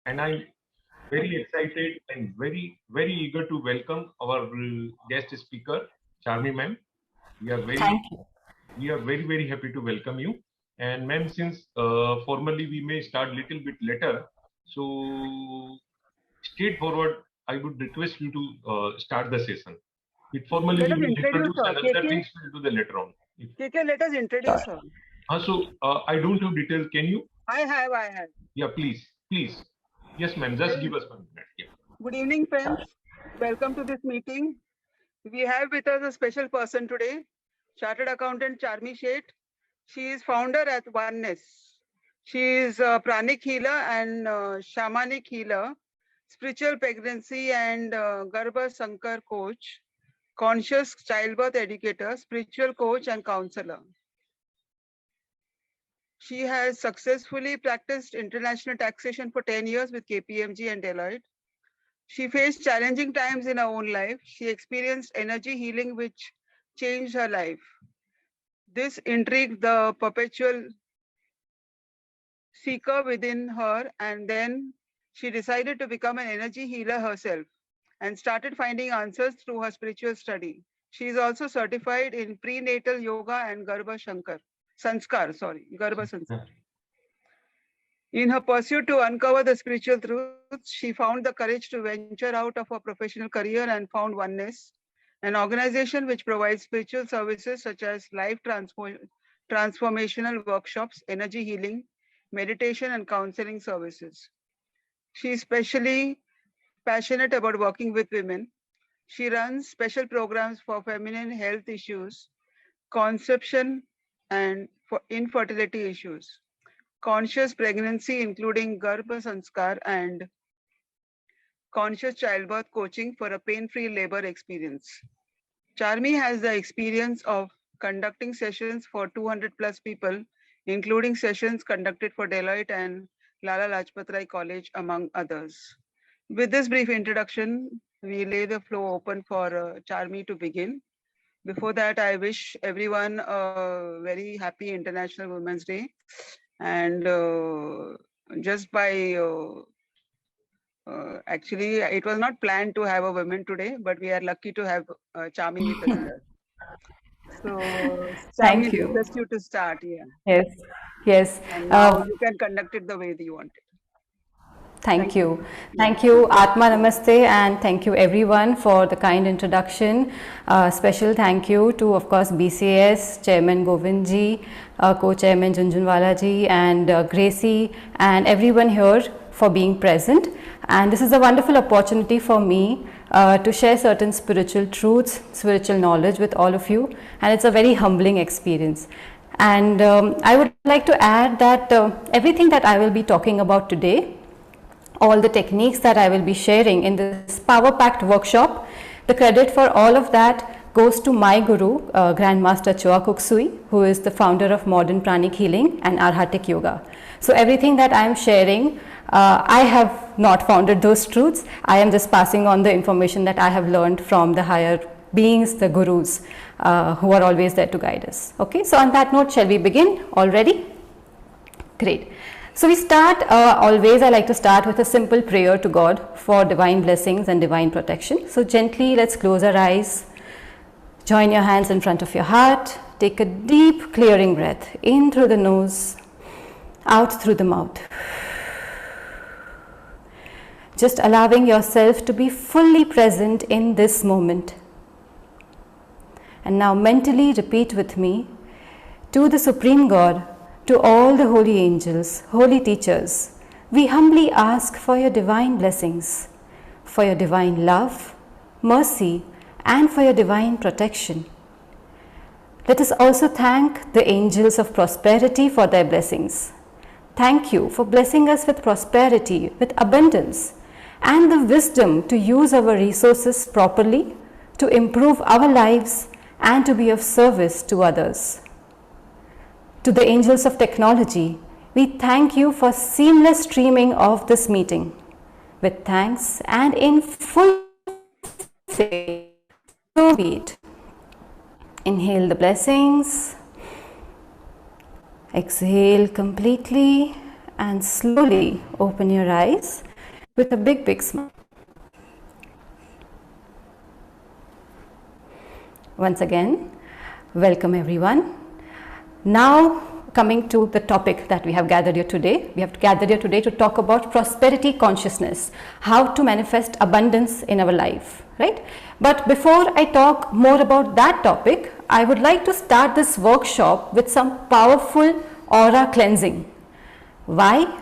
and I'm very excited and very eager to welcome our guest speaker, Charmi ma'am. We are very Thank you. very happy to welcome you. And ma'am, since formally we may start little bit later, so straightforward, I would request you to start the session. It formally Let we us will introduce introduce her. and other things we'll do the later on. KK, let us introduce her. I don't have details. Can you? I have. Yeah, please. Yes, ma'am. Just give us 1 minute. Yeah. Good evening, friends. Welcome to this meeting. We have with us a special person today, Chartered Accountant Charmi Sheth. She is founder at Oneness. She is a pranic healer and shamanic healer, spiritual pregnancy and Garbha Sankar coach, conscious childbirth educator, spiritual coach and counselor. She has successfully practiced international taxation for 10 years with KPMG and Deloitte. She faced challenging times in her own life. She experienced energy healing, which changed her life. This intrigued the perpetual seeker within her, and then she decided to become an energy healer herself and started finding answers through her spiritual study. She is also certified in prenatal yoga and Garbha Sanskar. In her pursuit to uncover the spiritual truths, she found the courage to venture out of her professional career and found Oneness, an organization which provides spiritual services such as life transformational workshops, energy healing, meditation, and counseling services. She is especially passionate about working with women. She runs special programs for feminine health issues, conception, and for infertility issues, conscious pregnancy, including Garbha Sanskar, and conscious childbirth coaching for a pain-free labor experience. Charmi has the experience of conducting sessions for 200 plus people, including sessions conducted for Deloitte and Lala Lajpat Rai College, among others. With this brief introduction, we lay the floor open for Charmi to begin. Before that, I wish everyone a very happy International Women's Day. And just by actually, it was not planned to have a woman today, but we are lucky to have Charmi with us here. So, Charmi, Thank you. request you to start. Yeah. Yes. And now you can conduct it the way that you want it. Thank you. Thank you, Atma Namaste, and thank you everyone for the kind introduction. Special thank you to, of course, BCS, Chairman Govindji, Co-Chairman Junjunwala ji, and Gracie, and everyone here for being present. And this is a wonderful opportunity for me to share certain spiritual truths, spiritual knowledge with all of you, and it's a very humbling experience. And I would like to add that everything that I will be talking about today, all the techniques that I will be sharing in this power-packed workshop, the credit for all of that goes to my guru, Grandmaster Choa Kuk Sui, who is the founder of modern pranic healing and Arhatic yoga. So everything that I am sharing, I have not founded those truths. I am just passing on the information that I have learned from the higher beings, the gurus, who are always there to guide us. Okay, so on that note, shall we begin already? Great. So we start, always I like to start with a simple prayer to God for divine blessings and divine protection. So gently let's close our eyes, join your hands in front of your heart, take a deep clearing breath in through the nose, out through the mouth. Just allowing yourself to be fully present in this moment. And now mentally repeat with me, to the Supreme God, to all the holy angels, holy teachers, we humbly ask for your divine blessings, for your divine love, mercy, and for your divine protection. Let us also thank the angels of prosperity for their blessings. Thank you for blessing us with prosperity, with abundance, and the wisdom to use our resources properly, to improve our lives, and to be of service to others. To the angels of technology, we thank you for seamless streaming of this meeting. With thanks and in full faith, so be it. Inhale the blessings, exhale completely, and slowly open your eyes. with a big, big smile. Once again, welcome everyone. Now, coming to the topic that we have gathered here today. We have gathered here today to talk about prosperity consciousness, how to manifest abundance in our life, right? But before I talk more about that topic, I would like to start this workshop with some powerful aura cleansing. Why?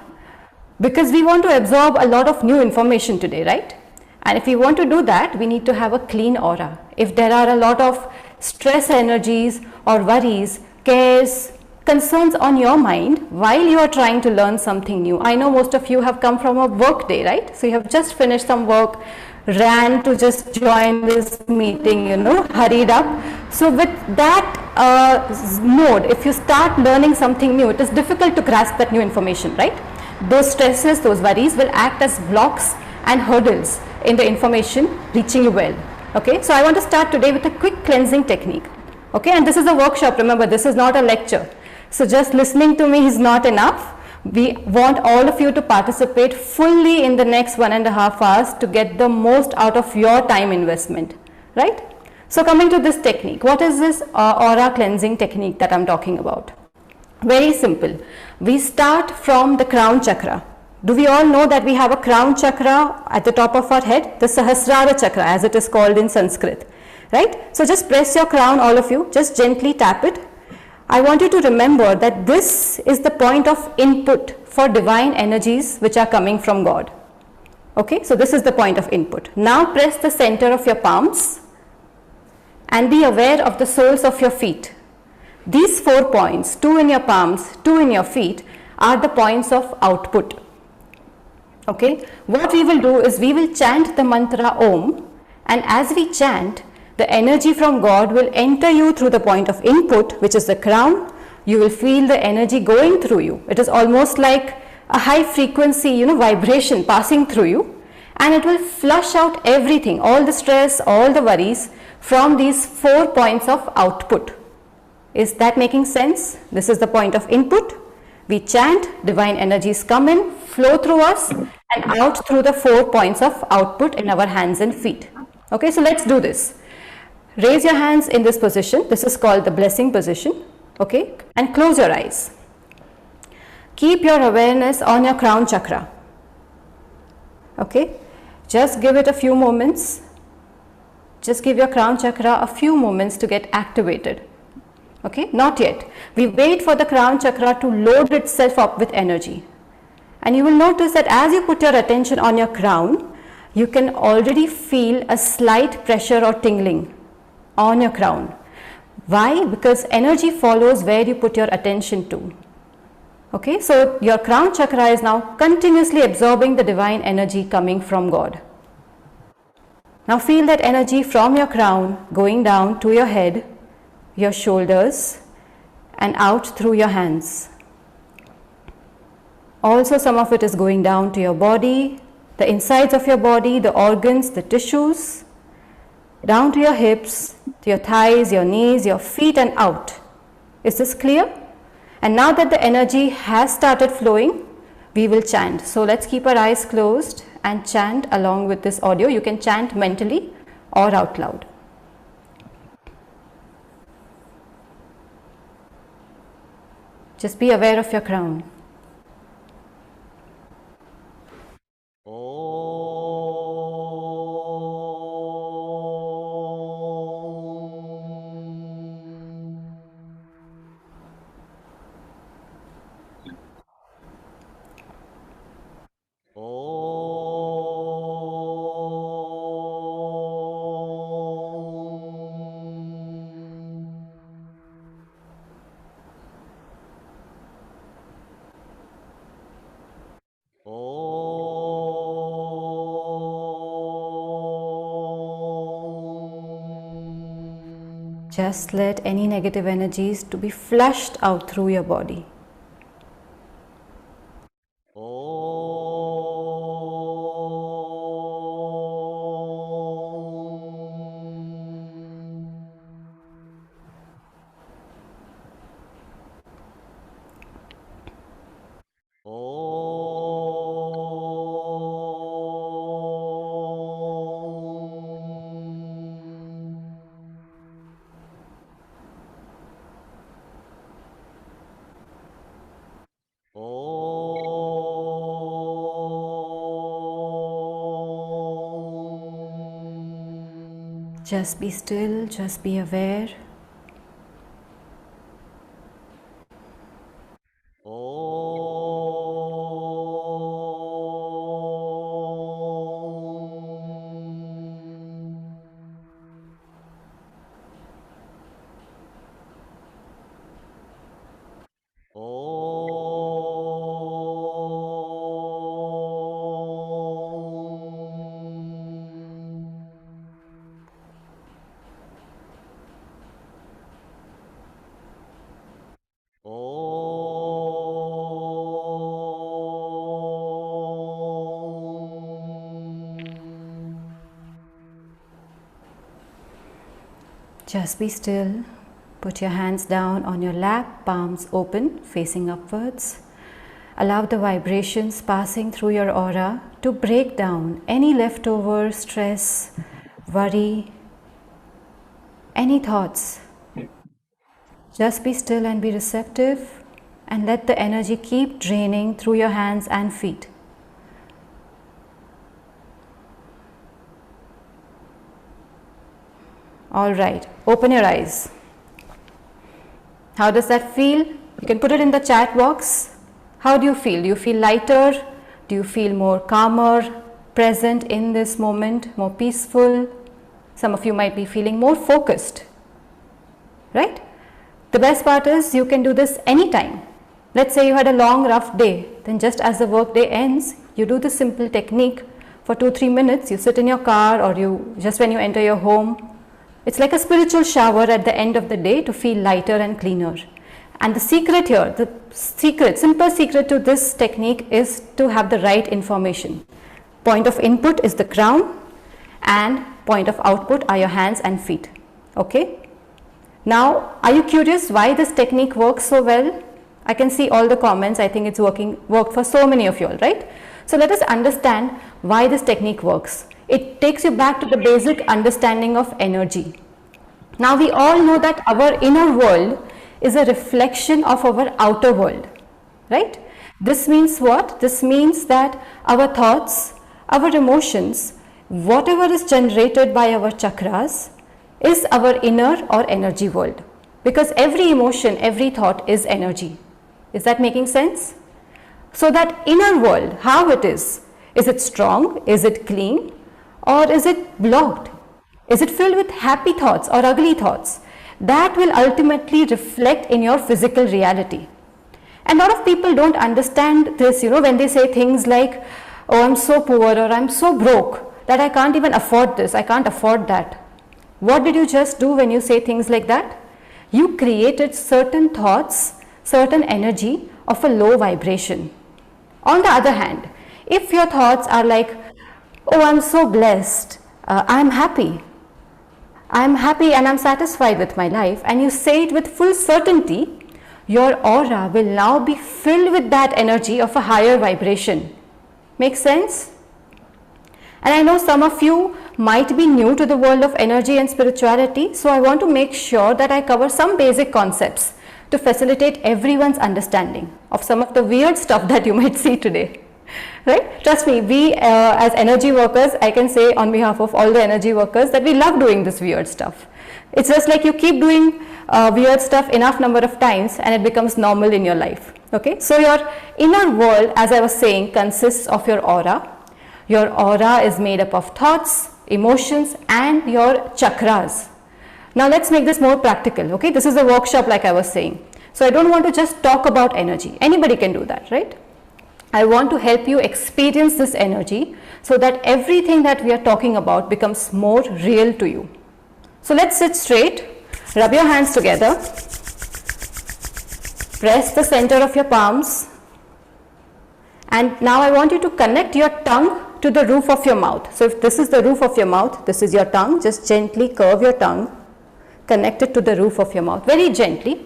Because we want to absorb a lot of new information today, right? And if we want to do that, we need to have a clean aura. If there are a lot of stress energies or worries, cares, concerns on your mind while you are trying to learn something new. I know most of you have come from a work day, right? So you have just finished some work, ran to just join this meeting, hurried up. So with that mode, if you start learning something new, it is difficult to grasp that new information, right? Those stresses, those worries will act as blocks and hurdles in the information reaching you well. Okay, so I want to start today with a quick cleansing technique. Okay, and this is a workshop, remember, this is not a lecture. So just listening to me is not enough. We want all of you to participate fully in the next 1.5 hours to get the most out of your time investment, right? So coming to this technique, what is this aura cleansing technique that I'm talking about? Very simple. We start from the crown chakra. Do we all know that we have a crown chakra at the top of our head? The Sahasrara chakra, as it is called in Sanskrit, right? So just press your crown, all of you, just gently tap it. I want you to remember that this is the point of input for divine energies which are coming from God. Okay, so this is the point of input. Now press the center of your palms and be aware of the soles of your feet. These 4 points, 2 in your palms, 2 in your feet, are the points of output. Okay, what we will do is we will chant the mantra Om, and as we chant, the energy from God will enter you through the point of input, which is the crown. You will feel the energy going through you. It is almost like a high frequency, vibration passing through you, and it will flush out everything, all the stress, all the worries from these 4 points of output. Is that making sense? This is the point of input. We chant, divine energies come in, flow through us and out through the 4 points of output in our hands and feet. Okay, so let's do this. Raise your hands in this position. This is called the blessing position. Okay, and close your eyes. Keep your awareness on your crown chakra. Okay, just give it a few moments. Just give your crown chakra a few moments to get activated. Okay, not yet. We wait for the crown chakra to load itself up with energy. And you will notice that as you put your attention on your crown, you can already feel a slight pressure or tingling on your crown. Why? Because energy follows where you put your attention to. Okay, so your crown chakra is now continuously absorbing the divine energy coming from God. Now feel that energy from your crown going down to your head, your shoulders, and out through your hands. Also, some of it is going down to your body, the insides of your body, the organs, the tissues, down to your hips, to your thighs, your knees, your feet, and out. Is this clear? And now that the energy has started flowing, we will chant. So let's keep our eyes closed and chant along with this audio. You can chant mentally or out loud. Just be aware of your crown. Just let any negative energies to be flushed out through your body. Just be still, just be aware. Just be still. Put your hands down on your lap, palms open, facing upwards. Allow the vibrations passing through your aura to break down any leftover stress, worry, any thoughts. Just be still and be receptive, and let the energy keep draining through your hands and feet. All right, open your eyes. How does that feel? You can put it in the chat box. How do you feel? Do you feel lighter? Do you feel more calmer, present in this moment, more peaceful? Some of you might be feeling more focused, right? The best part is you can do this anytime. Let's say you had a long, rough day. Then just as the work day ends, you do this simple technique for 2-3 minutes. You sit in your car, or you just when you enter your home. It's like a spiritual shower at the end of the day to feel lighter and cleaner. And the secret here, simple secret to this technique is to have the right information. Point of input is the crown, and point of output are your hands and feet. Okay? Now, are you curious why this technique works so well? I can see all the comments. I think it's worked for so many of you all, right? So let us understand why this technique works. It takes you back to the basic understanding of energy. Now we all know that our inner world is a reflection of our outer world, right? This means what? This means that our thoughts, our emotions, whatever is generated by our chakras is our inner or energy world. Because every emotion, every thought is energy. Is that making sense? So that inner world, how it is it strong? Is it clean? Or is it blocked? Is it filled with happy thoughts or ugly thoughts? That will ultimately reflect in your physical reality. And a lot of people don't understand this, when they say things like, oh, I'm so poor, or I'm so broke that I can't even afford this, I can't afford that. What did you just do when you say things like that? You created certain thoughts, certain energy of a low vibration. On the other hand, if your thoughts are like, oh, I'm so blessed, I'm happy and I'm satisfied with my life, and you say it with full certainty, your aura will now be filled with that energy of a higher vibration. Make sense? And I know some of you might be new to the world of energy and spirituality, so I want to make sure that I cover some basic concepts to facilitate everyone's understanding of some of the weird stuff that you might see today. Right? Trust me, we as energy workers, I can say on behalf of all the energy workers that we love doing this weird stuff. It's just like you keep doing weird stuff enough number of times and it becomes normal in your life. Okay? So your inner world, as I was saying, consists of your aura. Your aura is made up of thoughts, emotions, and your chakras. Now let's make this more practical. Okay? This is a workshop like I was saying. So I don't want to just talk about energy. Anybody can do that, right? I want to help you experience this energy so that everything that we are talking about becomes more real to you. So let's sit straight, rub your hands together, press the center of your palms, and now I want you to connect your tongue to the roof of your mouth. So if this is the roof of your mouth, this is your tongue, just gently curve your tongue, connect it to the roof of your mouth, very gently,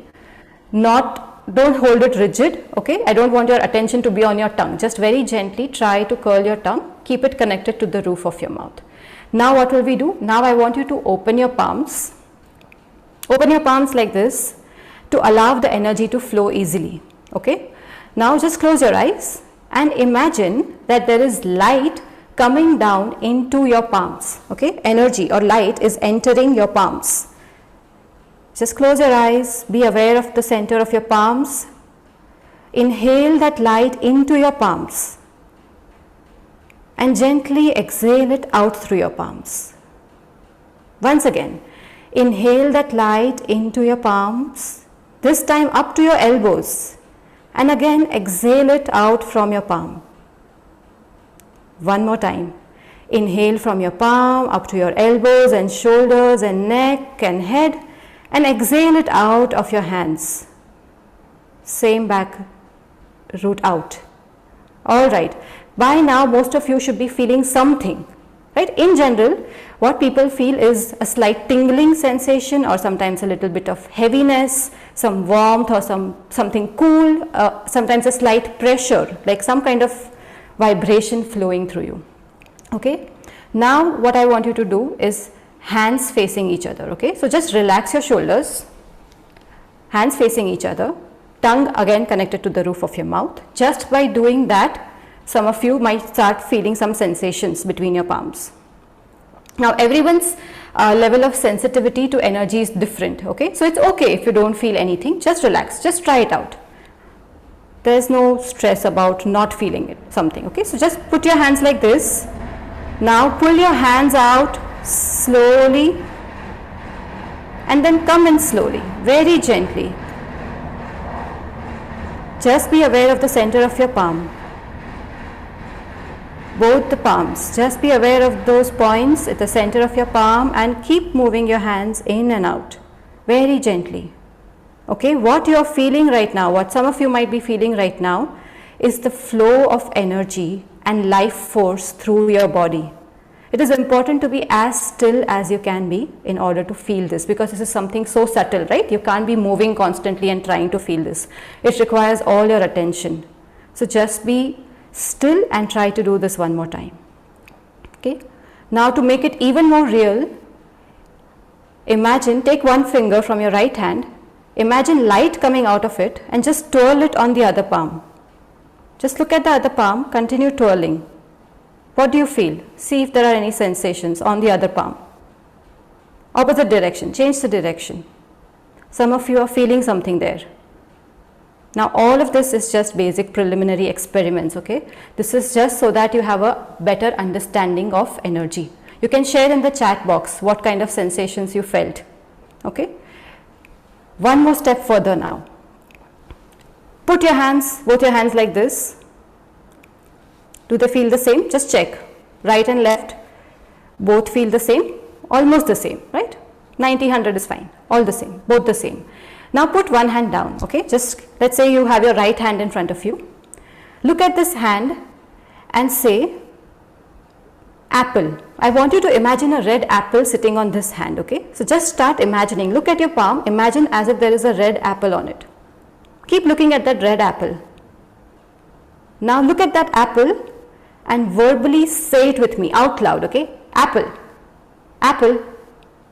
don't hold it rigid, okay? I don't want your attention to be on your tongue. Just very gently try to curl your tongue. Keep it connected to the roof of your mouth. Now what will we do? Now I want you to open your palms. Open your palms like this to allow the energy to flow easily, okay? Now just close your eyes and imagine that there is light coming down into your palms. Okay, energy or light is entering your palms. Just close your eyes, be aware of the center of your palms. Inhale that light into your palms and gently exhale it out through your palms. Once again, inhale that light into your palms, this time up to your elbows, and again exhale it out from your palm. One more time. Inhale from your palm up to your elbows and shoulders and neck and head, and exhale it out of your hands. Same back root out. All right. By now, most of you should be feeling something, right? In general, what people feel is a slight tingling sensation, or sometimes a little bit of heaviness, some warmth, or something cool, sometimes a slight pressure, like some kind of vibration flowing through you. Okay. Now, what I want you to do is hands facing each other. Okay. So just relax your shoulders, hands facing each other, tongue again connected to the roof of your mouth. Just by doing that, some of you might start feeling some sensations between your palms. Now, everyone's level of sensitivity to energy is different. Okay, so it's okay if you don't feel anything. Just relax. Just try it out. There is no stress about not feeling it. Something. Okay, so just put your hands like this. Now pull your hands out slowly, and then come in slowly, very gently. Just be aware of the center of your palm. Both the palms, just be aware of those points at the center of your palm and keep moving your hands in and out very gently. Okay, what you are feeling right now, what some of you might be feeling right now, is the flow of energy and life force through your body. It is important to be as still as you can be in order to feel this, because this is something so subtle, right? You can't be moving constantly and trying to feel this. It requires all your attention. So just be still and try to do this one more time. Okay. Now, to make it even more real, imagine, take one finger from your right hand, imagine light coming out of it and just twirl it on the other palm. Just look at the other palm, continue twirling. What do you feel? See if there are any sensations on the other palm. Opposite direction, change the direction. Some of you are feeling something there. Now, all of this is just basic preliminary experiments, okay? This is just so that you have a better understanding of energy. You can share in the chat box what kind of sensations you felt, okay? One more step further now. Put your hands, both your hands like this. Do they feel the same? Just check. Right and left, both feel the same, almost the same, right? 90, 100 is fine, all the same, both the same. Now put one hand down, okay? Just let's say you have your right hand in front of you. Look at this hand and say apple. I want you to imagine a red apple sitting on this hand, okay? So just start imagining. Look at your palm. Imagine as if there is a red apple on it. Keep looking at that red apple. Now look at that apple and verbally say it with me out loud, okay? Apple, apple,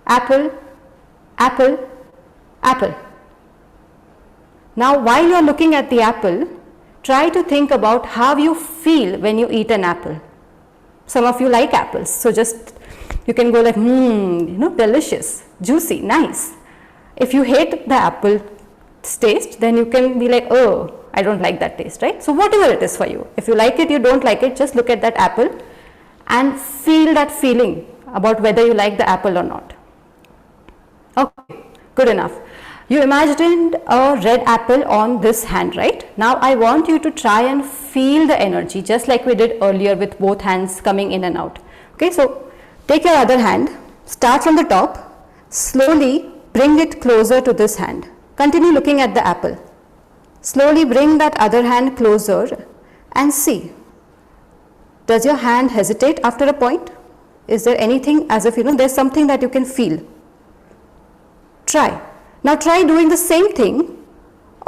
apple, apple, apple. Now, while you are looking at the apple, try to think about how you feel when you eat an apple. Some of you like apples, so just you can go like, delicious, juicy, nice. If you hate the apple taste, then you can be like, oh, I don't like that taste, right? So whatever it is for you, if you like it, you don't like it, just look at that apple and feel that feeling about whether you like the apple or not. Okay, good enough. You imagined a red apple on this hand, right? Now I want you to try and feel the energy just like we did earlier with both hands coming in and out. Okay, so take your other hand, start from the top, slowly bring it closer to this hand. Continue looking at the apple. Slowly bring that other hand closer and see. Does your hand hesitate after a point? Is there anything as if there's something that you can feel? Try. Now try doing the same thing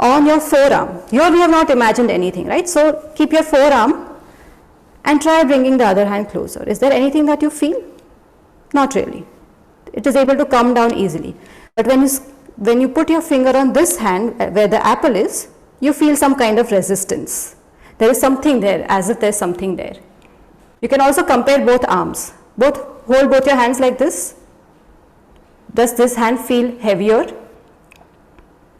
on your forearm. Here we have not imagined anything, right? So keep your forearm and try bringing the other hand closer. Is there anything that you feel? Not really. It is able to come down easily. But when you put your finger on this hand where the apple is, you feel some kind of resistance. There is something there, as if there's something there. You can also compare both arms. Hold both your hands like this. Does this hand feel heavier?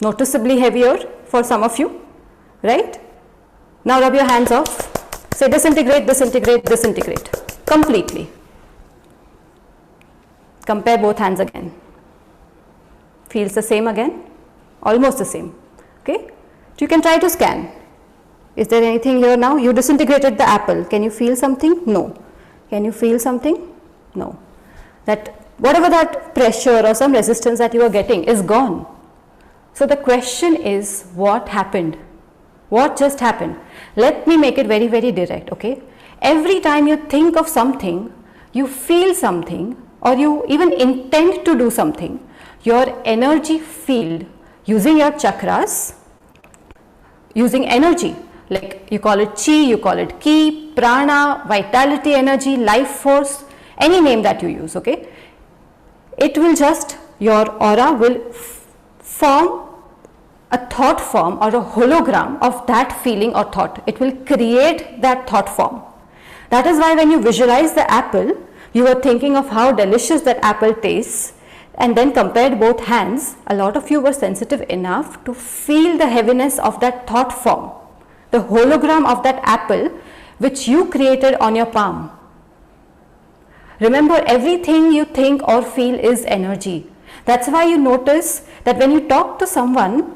Noticeably heavier for some of you, right? Now rub your hands off. Say disintegrate, disintegrate, disintegrate. Completely. Compare both hands again. Feels the same again? Almost the same. Okay? So you can try to scan. Is there anything here now? You disintegrated the apple. Can you feel something? No. Can you feel something? No. That whatever that pressure or some resistance that you are getting is gone. So the question is, what happened? What just happened? Let me make it very, very direct, okay? Every time you think of something, you feel something, or you even intend to do something, your energy field, using your chakras, using energy, like you call it chi, you call it ki, prana, vitality energy, life force, any name that you use, okay? It will just, your aura will form a thought form or a hologram of that feeling or thought. It will create that thought form. That is why when you visualize the apple, you are thinking of how delicious that apple tastes, and then compared both hands, a lot of you were sensitive enough to feel the heaviness of that thought form, the hologram of that apple which you created on your palm. Remember, everything you think or feel is energy. That's why you notice that when you talk to someone,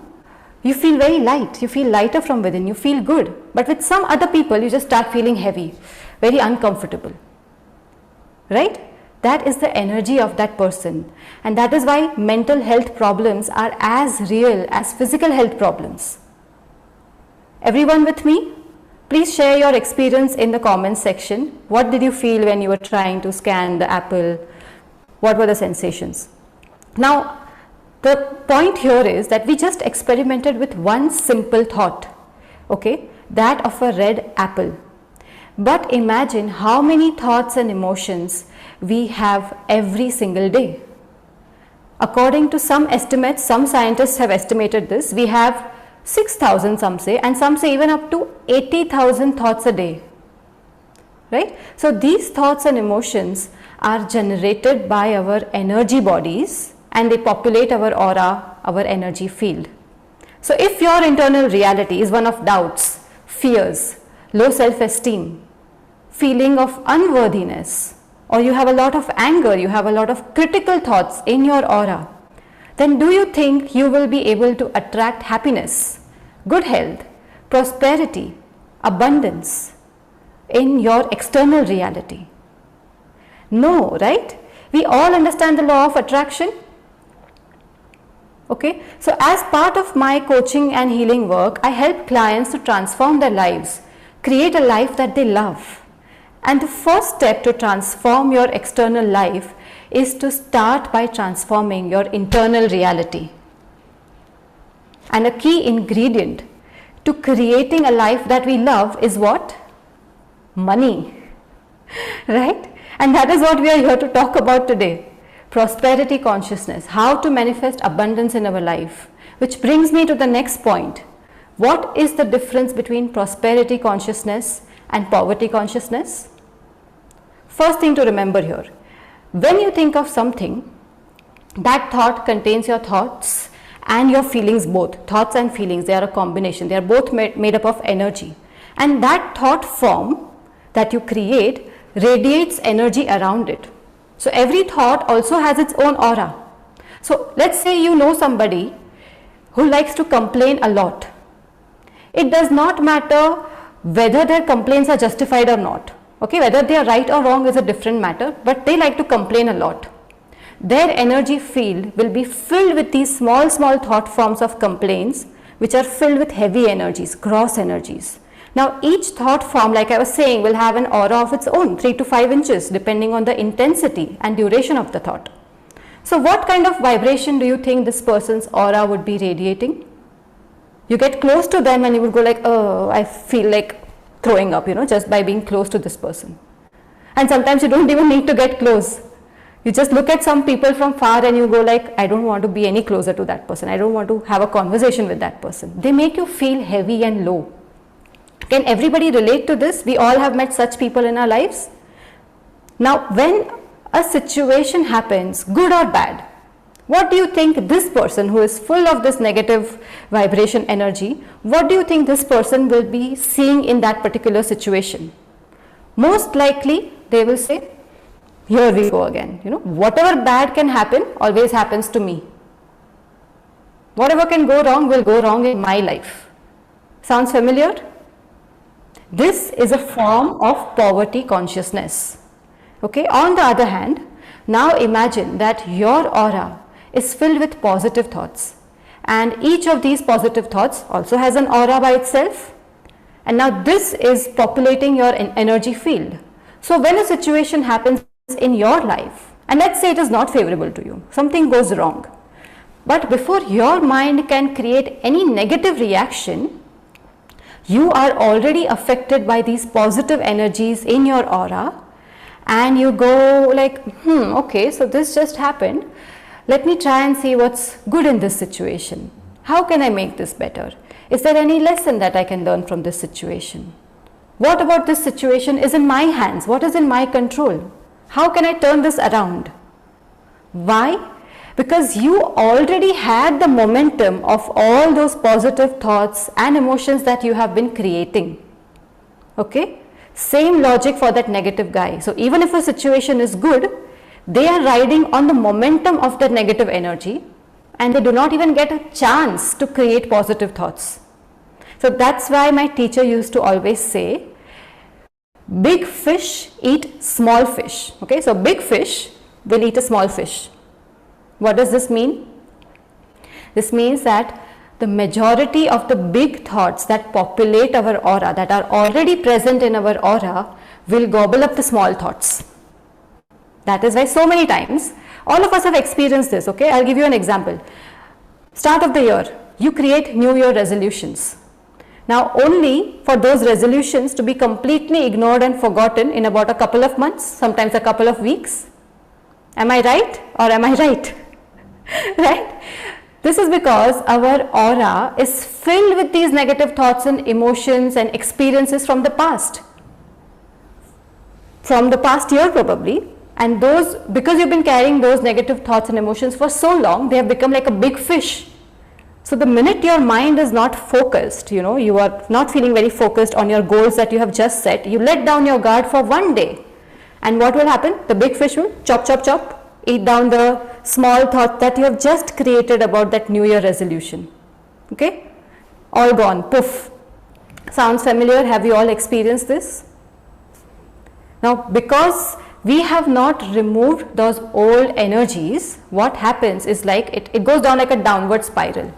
you feel very light, you feel lighter from within, you feel good. But with some other people, you just start feeling heavy, very uncomfortable, right? That is the energy of that person. And that is why mental health problems are as real as physical health problems. Everyone with me? Please share your experience in the comments section. What did you feel when you were trying to scan the apple? What were the sensations? Now, the point here is that we just experimented with one simple thought, okay, that of a red apple. But imagine how many thoughts and emotions we have every single day. According to some estimates, some scientists have estimated this, we have 6,000 some say, and some say even up to 80,000 thoughts a day, right? So these thoughts and emotions are generated by our energy bodies, and they populate our aura, our energy field. So if your internal reality is one of doubts, fears, low self-esteem, feeling of unworthiness, or you have a lot of anger, you have a lot of critical thoughts in your aura, then do you think you will be able to attract happiness, good health, prosperity, abundance in your external reality? No, right? We all understand the law of attraction. Okay, so as part of my coaching and healing work, I help clients to transform their lives, create a life that they love. And the first step to transform your external life is to start by transforming your internal reality. And a key ingredient to creating a life that we love is what? Money, right? And that is what we are here to talk about today. Prosperity consciousness, how to manifest abundance in our life. Which brings me to the next point. What is the difference between prosperity consciousness and poverty consciousness? First thing to remember here, when you think of something, that thought contains your thoughts and your feelings both. Thoughts and feelings, they are a combination. They are both made up of energy. And that thought form that you create radiates energy around it. So every thought also has its own aura. So let's say you know somebody who likes to complain a lot. It does not matter whether their complaints are justified or not. Okay, whether they are right or wrong is a different matter, but they like to complain a lot. Their energy field will be filled with these small thought forms of complaints, which are filled with heavy energies, gross energies. Now each thought form, like I was saying, will have an aura of its own, 3 to 5 inches, depending on the intensity and duration of the thought. So what kind of vibration do you think this person's aura would be radiating? You get close to them and you would go like, oh, I feel like throwing up, just by being close to this person. And sometimes you don't even need to get close. You just look at some people from far and you go like, I don't want to be any closer to that person. I don't want to have a conversation with that person. They make you feel heavy and low. Can everybody relate to this? We all have met such people in our lives. Now, when a situation happens, good or bad, what do you think this person who is full of this negative vibration energy, what do you think this person will be seeing in that particular situation? Most likely, they will say, here we go again. Whatever bad can happen always happens to me. Whatever can go wrong will go wrong in my life. Sounds familiar? This is a form of poverty consciousness. Okay. On the other hand, now imagine that your aura is filled with positive thoughts, and each of these positive thoughts also has an aura by itself, and now this is populating your energy field. So when a situation happens in your life, and let's say it is not favorable to you, something goes wrong, but before your mind can create any negative reaction, you are already affected by these positive energies in your aura, and you go like, okay, so this just happened. Let me try and see what's good in this situation. How can I make this better? Is there any lesson that I can learn from this situation? What about this situation is in my hands? What is in my control? How can I turn this around? Why? Because you already had the momentum of all those positive thoughts and emotions that you have been creating. Okay? Same logic for that negative guy. So even if a situation is good, they are riding on the momentum of the negative energy, and they do not even get a chance to create positive thoughts. So that's why my teacher used to always say, big fish eat small fish. Okay, so big fish will eat a small fish. What does this mean? This means that the majority of the big thoughts that populate our aura, that are already present in our aura, will gobble up the small thoughts. That is why so many times, all of us have experienced this. Okay, I'll give you an example. Start of the year, you create New Year resolutions. Now only for those resolutions to be completely ignored and forgotten in about a couple of months, sometimes a couple of weeks. Am I right or am I right? Right? This is because our aura is filled with these negative thoughts and emotions and experiences from the past. From the past year probably. And those, because you've been carrying those negative thoughts and emotions for so long, they have become like a big fish. So the minute your mind is not focused, you are not feeling very focused on your goals that you have just set, you let down your guard for one day. And what will happen? The big fish will chop, chop, chop, eat down the small thought that you have just created about that New Year resolution. Okay? All gone, poof. Sounds familiar? Have you all experienced this? Now, because we have not removed those old energies, what happens is like it goes down like a downward spiral.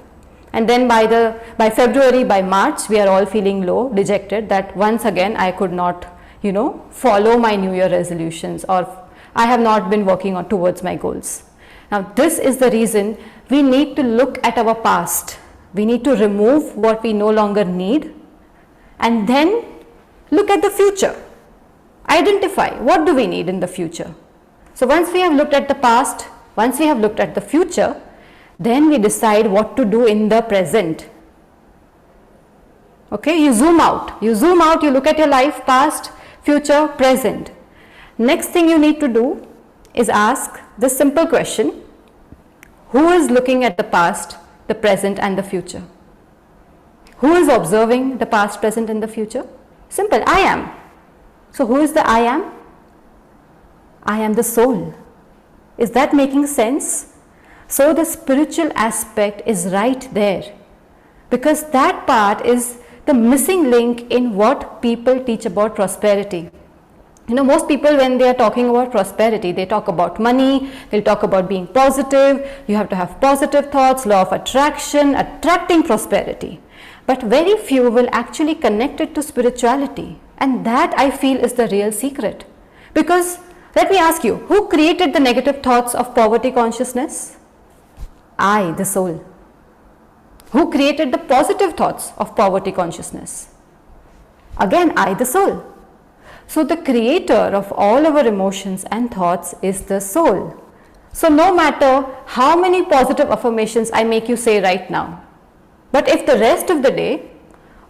And then by February, by March, we are all feeling low, dejected, that once again I could not, follow my New Year resolutions, or I have not been working on towards my goals. Now, this is the reason we need to look at our past. We need to remove what we no longer need, and then look at the future. Identify what do we need in the future. So once we have looked at the past, once we have looked at the future, then we decide what to do in the present. Okay, you zoom out, you look at your life, past, future, present. Next thing you need to do is ask this simple question: who is looking at the past, the present and the future? Who is observing the past, present and the future? Simple, I am. So who is the I am? I am the soul. Is that making sense? So the spiritual aspect is right there, because that part is the missing link in what people teach about prosperity. Most people, when they are talking about prosperity, they talk about money, they'll talk about being positive, you have to have positive thoughts, law of attraction, attracting prosperity. But very few will actually connect it to spirituality. And that, I feel, is the real secret. Because let me ask you, who created the negative thoughts of poverty consciousness? I, the soul. Who created the positive thoughts of poverty consciousness? Again, I, the soul. So the creator of all our emotions and thoughts is the soul. So no matter how many positive affirmations I make you say right now, but if the rest of the day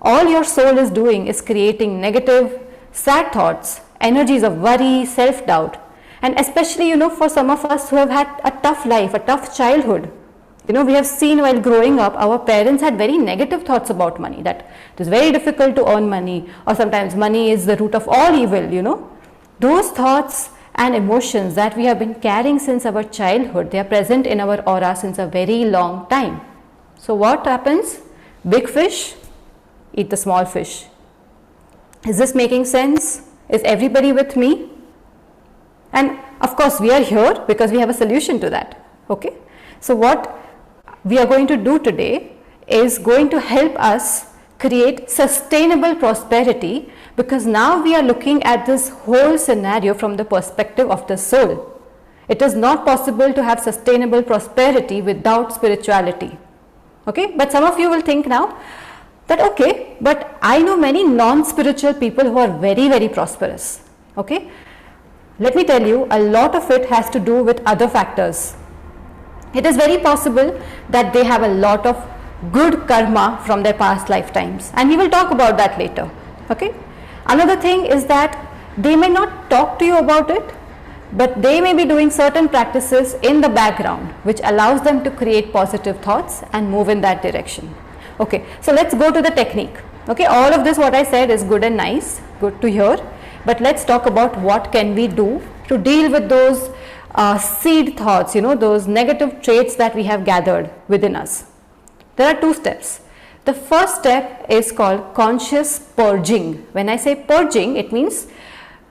all your soul is doing is creating negative, sad thoughts, energies of worry, self-doubt. And especially, for some of us who have had a tough life, a tough childhood, we have seen while growing up, our parents had very negative thoughts about money, that it is very difficult to earn money, or sometimes money is the root of all evil, Those thoughts and emotions that we have been carrying since our childhood, they are present in our aura since a very long time. So what happens? Big fish eat the small fish. Is this making sense? Is everybody with me? And of course, we are here because we have a solution to that. Okay. So what we are going to do today is going to help us create sustainable prosperity, because now we are looking at this whole scenario from the perspective of the soul. It is not possible to have sustainable prosperity without spirituality. Okay. But some of you will think now that, okay, but I know many non-spiritual people who are very, very prosperous. Okay. Let me tell you, a lot of it has to do with other factors. It is very possible that they have a lot of good karma from their past lifetimes, and we will talk about that later. Okay. Another thing is that they may not talk to you about it, but they may be doing certain practices in the background which allows them to create positive thoughts and move in that direction. Okay. So let's go to the technique. Okay. All of this what I said is good and nice, good to hear, but let's talk about what can we do to deal with those seed thoughts, those negative traits that we have gathered within us. There are two steps. The first step is called conscious purging. When I say purging, it means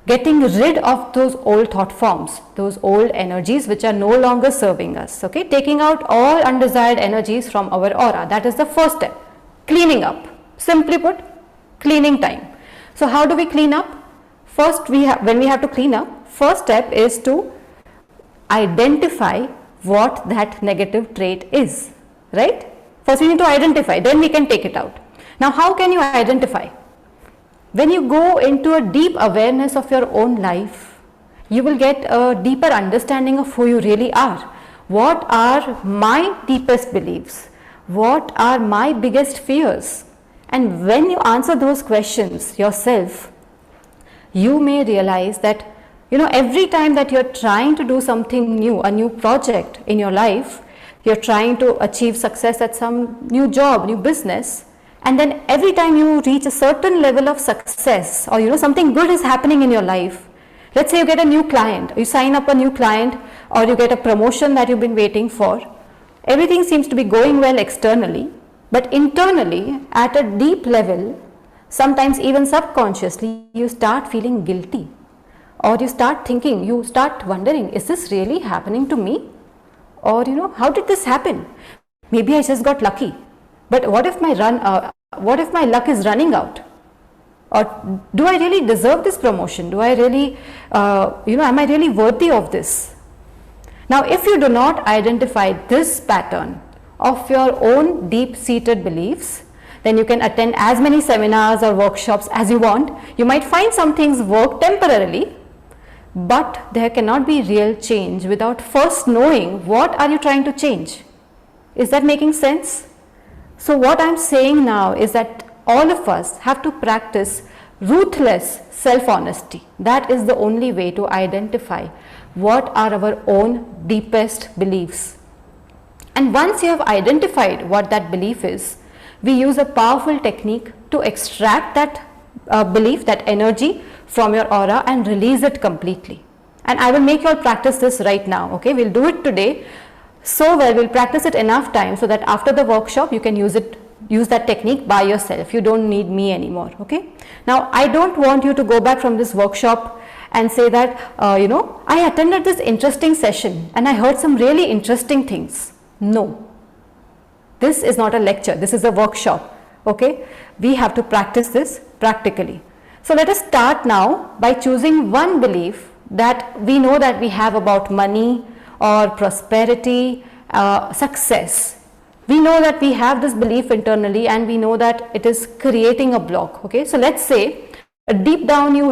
getting rid of those old thought forms, those old energies which are no longer serving us. Okay, taking out all undesired energies from our aura. That is the first step. Cleaning up. Simply put, cleaning time. So how do we clean up? First, when we have to clean up, first step is to identify what that negative trait is, right? First we need to identify, then we can take it out. Now how can you identify? When you go into a deep awareness of your own life, you will get a deeper understanding of who you really are. What are my deepest beliefs? What are my biggest fears? And when you answer those questions yourself, you may realize that every time that you're trying to do something new, a new project in your life, you're trying to achieve success at some new job, new business, and then every time you reach a certain level of success, or something good is happening in your life, let's say you get a new client, you sign up a new client, or you get a promotion that you've been waiting for, everything seems to be going well externally, but internally at a deep level, sometimes even subconsciously, you start feeling guilty, or you start thinking, you start wondering, is this really happening to me? Or how did this happen? Maybe I just got lucky. But what if my luck is running out? Or do I really deserve this promotion? Do I really, am I really worthy of this? Now, if you do not identify this pattern of your own deep-seated beliefs, then you can attend as many seminars or workshops as you want. You might find some things work temporarily, but there cannot be real change without first knowing what are you trying to change. Is that making sense? So what I'm saying now is that all of us have to practice ruthless self-honesty. That is the only way to identify what are our own deepest beliefs. And once you have identified what that belief is, we use a powerful technique to extract that belief, that energy from your aura and release it completely. And I will make you all practice this right now. Okay, we'll do it today so well, we'll practice it enough time so that after the workshop you can use that technique by yourself. You don't need me anymore. Okay, now I don't want you to go back from this workshop and say that I attended this interesting session and I heard some really interesting things. No, this is not a lecture, this is a workshop. Okay, we have to practice this practically. So let us start now by choosing one belief that we know that we have about money or prosperity, success. We know that we have this belief internally and we know that it is creating a block. Okay, so let's say deep down you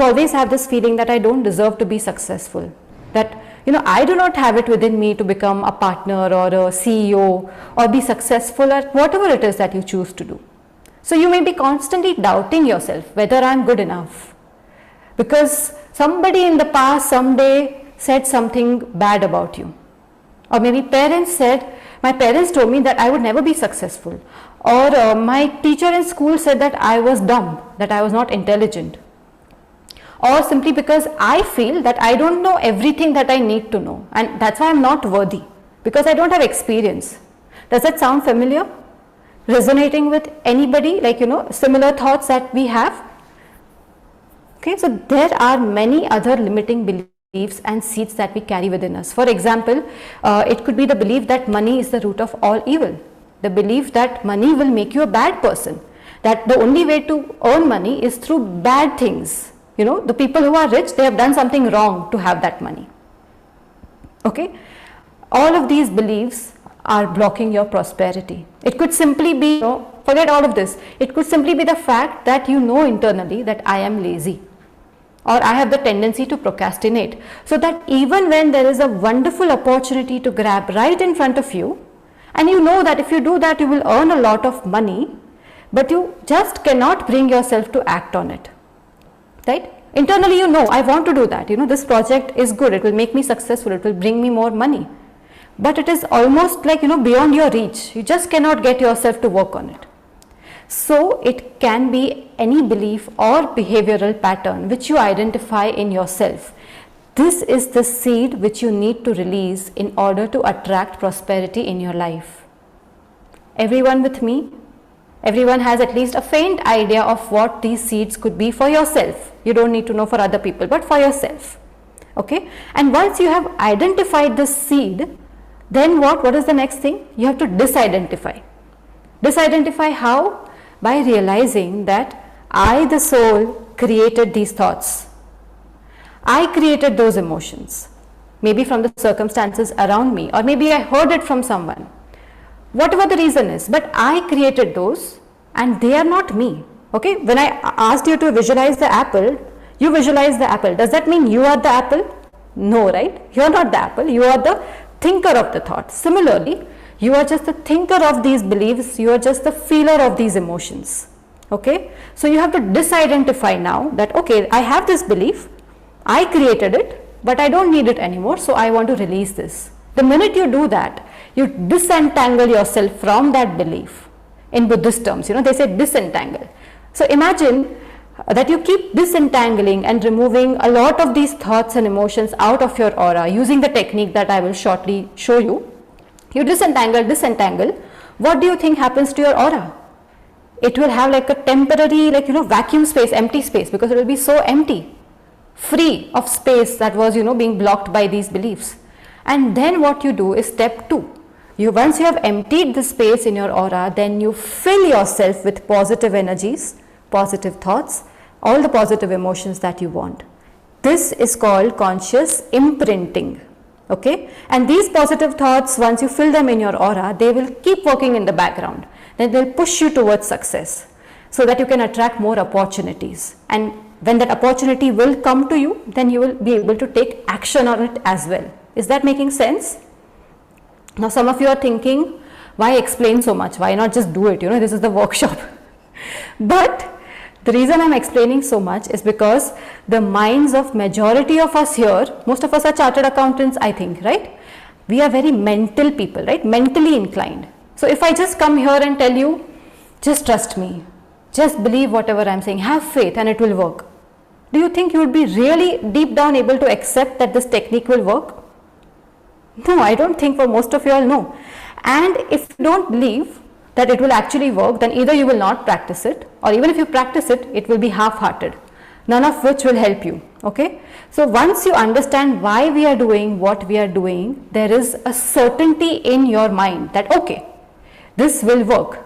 always have this feeling that I don't deserve to be successful, that I do not have it within me to become a partner or a CEO or be successful at whatever it is that you choose to do. So you may be constantly doubting yourself whether I'm good enough, because somebody in the past someday said something bad about you. Or maybe my parents told me that I would never be successful. Or my teacher in school said that I was dumb, that I was not intelligent. Or simply because I feel that I don't know everything that I need to know, and that's why I'm not worthy, because I don't have experience. Does that sound familiar? Resonating with anybody, like, similar thoughts that we have? Okay, so there are many other limiting beliefs and seeds that we carry within us. For example, it could be the belief that money is the root of all evil, the belief that money will make you a bad person, that the only way to earn money is through bad things. The people who are rich, they have done something wrong to have that money. Okay, all of these beliefs are blocking your prosperity. It could simply be, forget all of this, it could simply be the fact that you know internally that I am lazy, or I have the tendency to procrastinate, so that even when there is a wonderful opportunity to grab right in front of you, and you know that if you do that you will earn a lot of money, but you just cannot bring yourself to act on it, right? Internally I want to do that, this project is good, it will make me successful, it will bring me more money, but it is almost like beyond your reach, you just cannot get yourself to work on it. So it can be any belief or behavioral pattern which you identify in yourself. This is the seed which you need to release in order to attract prosperity in your life. Everyone with me? Everyone has at least a faint idea of what these seeds could be for yourself. You don't need to know for other people, but for yourself. Okay? And once you have identified this seed, then what is the next thing? You have to disidentify. Disidentify how? By realizing that I, the soul, created these thoughts. I created those emotions, maybe from the circumstances around me, or maybe I heard it from someone. Whatever the reason is, but I created those and they are not me. Okay, when I asked you to visualize the apple, you visualize the apple. Does that mean you are the apple? No, right? You are not the apple, you are the thinker of the thought. Similarly, you are just the thinker of these beliefs, you are just the feeler of these emotions. Okay, so you have to disidentify now that, okay, I have this belief, I created it, but I don't need it anymore, so I want to release this. The minute you do that, you disentangle yourself from that belief. In Buddhist terms, they say disentangle. So imagine that you keep disentangling and removing a lot of these thoughts and emotions out of your aura using the technique that I will shortly show you. You disentangle. What do you think happens to your aura? It will have like a temporary, vacuum space, empty space, because it will be so empty, free of space that was, being blocked by these beliefs. And then what you do is step 2. Once you have emptied the space in your aura, then you fill yourself with positive energies, positive thoughts, all the positive emotions that you want. This is called conscious imprinting. Okay, and these positive thoughts, once you fill them in your aura, they will keep working in the background. Then they'll push you towards success so that you can attract more opportunities. And when that opportunity will come to you, then you will be able to take action on it as well. Is that making sense? Now some of you are thinking, why explain so much? Why not just do it? This is the workshop. But the reason I'm explaining so much is because the minds of majority of us here, most of us are chartered accountants, I think, right? We are very mental people, right? Mentally inclined. So if I just come here and tell you, just trust me, just believe whatever I'm saying, have faith and it will work. Do you think you would be really deep down able to accept that this technique will work? No, I don't think for most of you all, no. And if you don't believe that it will actually work, then either you will not practice it, or even if you practice it, it will be half-hearted, none of which will help you. Okay, so once you understand why we are doing what we are doing, there is a certainty in your mind that, okay, this will work,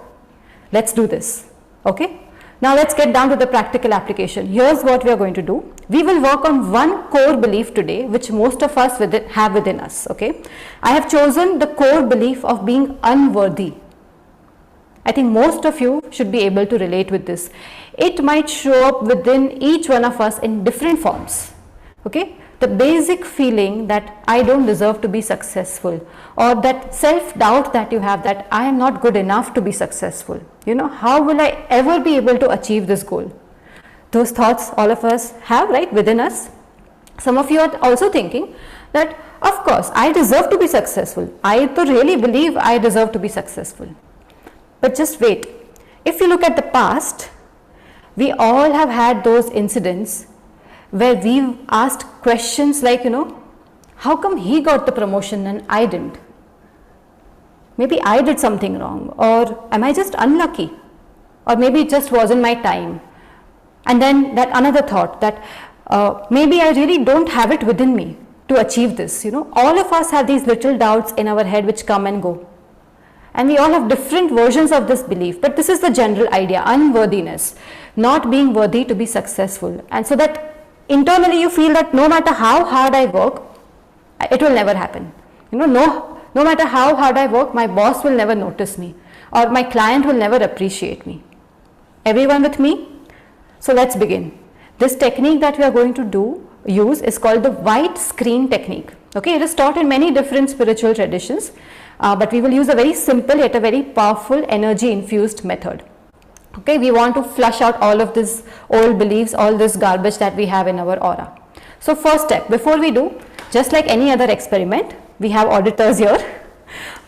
let's do this. Okay, now let's get down to the practical application. Here's what we are going to do. We will work on one core belief today, which most of us have within us. Okay, I have chosen the core belief of being unworthy. I think most of you should be able to relate with this. It might show up within each one of us in different forms. Okay, the basic feeling that I don't deserve to be successful, or that self-doubt that you have that I am not good enough to be successful. How will I ever be able to achieve this goal? Those thoughts all of us have, right, within us. Some of you are also thinking that, of course, I deserve to be successful. I really believe I deserve to be successful. But just wait. If you look at the past, we all have had those incidents where we've asked questions like, how come he got the promotion and I didn't? Maybe I did something wrong, or am I just unlucky? Or maybe it just wasn't my time. And then that another thought that maybe I really don't have it within me to achieve this. All of us have these little doubts in our head which come and go. And we all have different versions of this belief, but this is the general idea, unworthiness, not being worthy to be successful. And so that internally you feel that no matter how hard I work, it will never happen. No matter how hard I work, my boss will never notice me, or my client will never appreciate me. Everyone with me? So let's begin. This technique that we are going to use is called the white screen technique. Okay, it is taught in many different spiritual traditions, but we will use a very simple yet a very powerful energy infused method. Okay, we want to flush out all of these old beliefs, all this garbage that we have in our aura. So first step, before we do, just like any other experiment, we have auditors here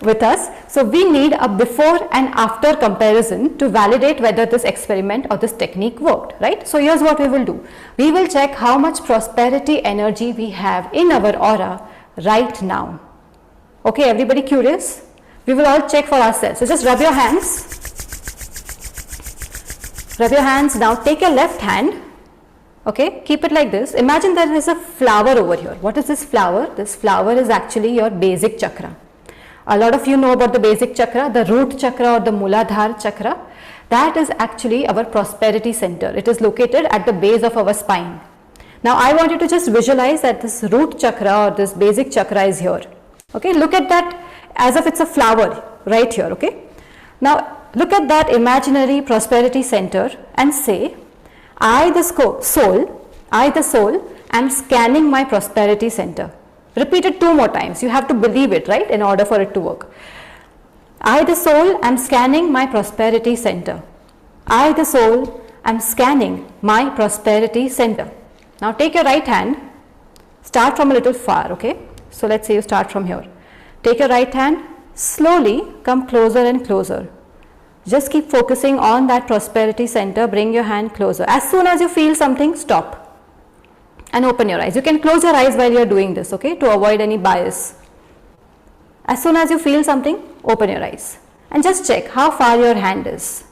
with us. So we need a before and after comparison to validate whether this experiment or this technique worked, right? So here's what we will do. We will check how much prosperity energy we have in our aura right now. Okay, everybody curious? We will all check for ourselves. So just rub your hands. Rub your hands. Now take your left hand. Okay, keep it like this. Imagine there is a flower over here. What is this flower? This flower is actually your basic chakra. A lot of you know about the basic chakra, the root chakra or the Muladhara chakra. That is actually our prosperity center. It is located at the base of our spine. Now I want you to just visualize that this root chakra or this basic chakra is here. Okay, look at that as if it's a flower right here. Okay, now look at that imaginary prosperity center and say, I the soul am scanning my prosperity center. Repeat it 2 more times. You have to believe it, right, in order for it to work. I the soul am scanning my prosperity center. I the soul am scanning my prosperity center. Now take your right hand, start from a little far, okay. So let's say you start from here. Take your right hand, slowly come closer and closer. Just keep focusing on that prosperity center, bring your hand closer. As soon as you feel something, stop and open your eyes. You can close your eyes while you are doing this, okay, to avoid any bias. As soon as you feel something, open your eyes and just check how far your hand is.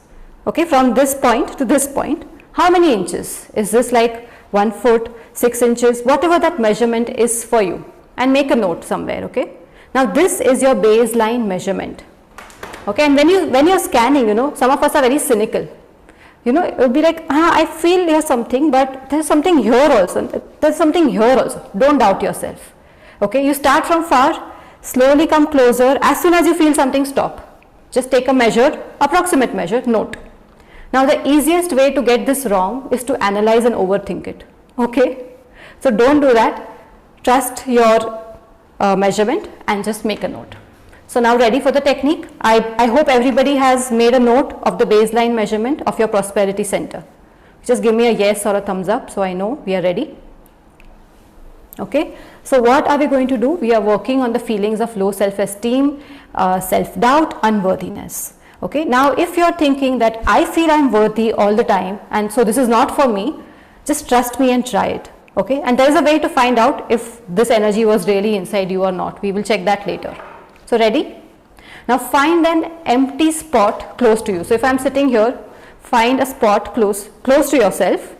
Okay, from this point to this point, how many inches? Is this like 1 foot, 6 inches, whatever that measurement is for you, and make a note somewhere, okay. Now this is your baseline measurement. Okay, and when you're scanning, some of us are very cynical. It will be like, I feel there's something, but there's something here also. There's something here also. Don't doubt yourself. Okay, you start from far, slowly come closer. As soon as you feel something, stop. Just take a measure, approximate measure, note. Now the easiest way to get this wrong is to analyze and overthink it. Okay, so don't do that. Trust your measurement and just make a note. So now ready for the technique? I hope everybody has made a note of the baseline measurement of your prosperity center. Just give me a yes or a thumbs up so I know we are ready. Okay, so what are we going to do? We are working on the feelings of low self-esteem, self-doubt, unworthiness. Okay, now if you are thinking that I feel I'm worthy all the time and so this is not for me, just trust me and try it. Okay, and there is a way to find out if this energy was really inside you or not. We will check that later. So ready? Now find an empty spot close to you. So if I'm sitting here, find a spot close to yourself.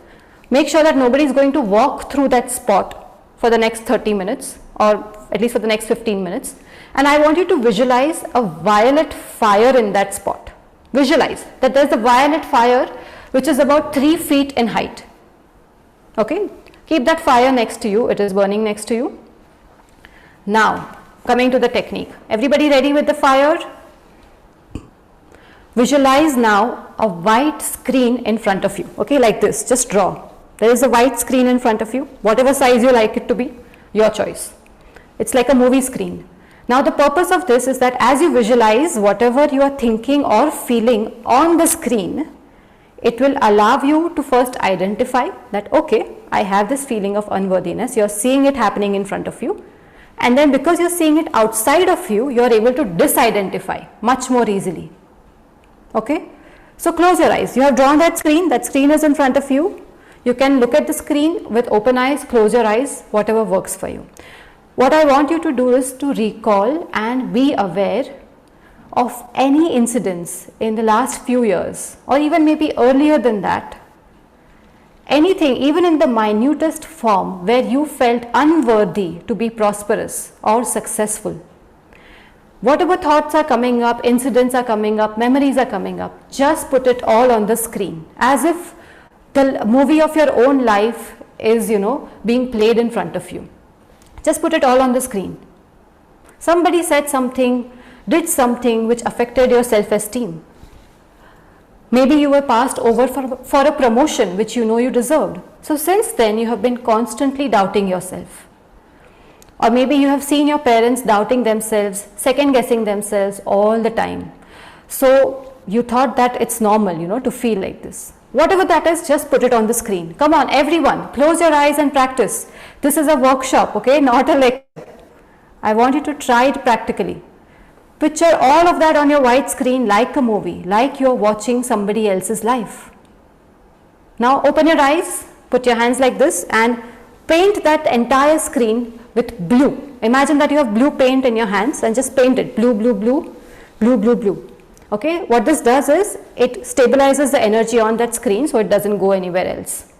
Make sure that nobody is going to walk through that spot for the next 30 minutes or at least for the next 15 minutes. And I want you to visualize a violet fire in that spot. Visualize that there's a violet fire which is about 3 feet in height. Okay, keep that fire next to you. It is burning next to you. Now coming to the technique. Everybody ready with the fire? Visualize now a white screen in front of you. Okay, like this, just draw. There is a white screen in front of you, whatever size you like it to be, your choice. It's like a movie screen. Now the purpose of this is that as you visualize whatever you are thinking or feeling on the screen, it will allow you to first identify that, okay, I have this feeling of unworthiness. You're seeing it happening in front of you. And then because you're seeing it outside of you, you're able to disidentify much more easily. Okay? So close your eyes. You have drawn that screen is in front of you. You can look at the screen with open eyes, close your eyes, whatever works for you. What I want you to do is to recall and be aware of any incidents in the last few years, or even maybe earlier than that, anything even in the minutest form where you felt unworthy to be prosperous or successful. Whatever thoughts are coming up, incidents are coming up, memories are coming up, just put it all on the screen as if the movie of your own life is, being played in front of you. Just put it all on the screen. Somebody said something, did something which affected your self-esteem. Maybe you were passed over for a promotion which you deserved. So since then you have been constantly doubting yourself. Or maybe you have seen your parents doubting themselves, second guessing themselves all the time. So you thought that it's normal, to feel like this. Whatever that is, just put it on the screen. Come on, everyone, close your eyes and practice. This is a workshop, okay, not a lecture. I want you to try it practically. Picture all of that on your white screen like a movie, like you're watching somebody else's life. Now open your eyes, put your hands like this and paint that entire screen with blue. Imagine that you have blue paint in your hands and just paint it blue, blue, blue, blue, blue, blue. Okay, what this does is it stabilizes the energy on that screen so it doesn't go anywhere else.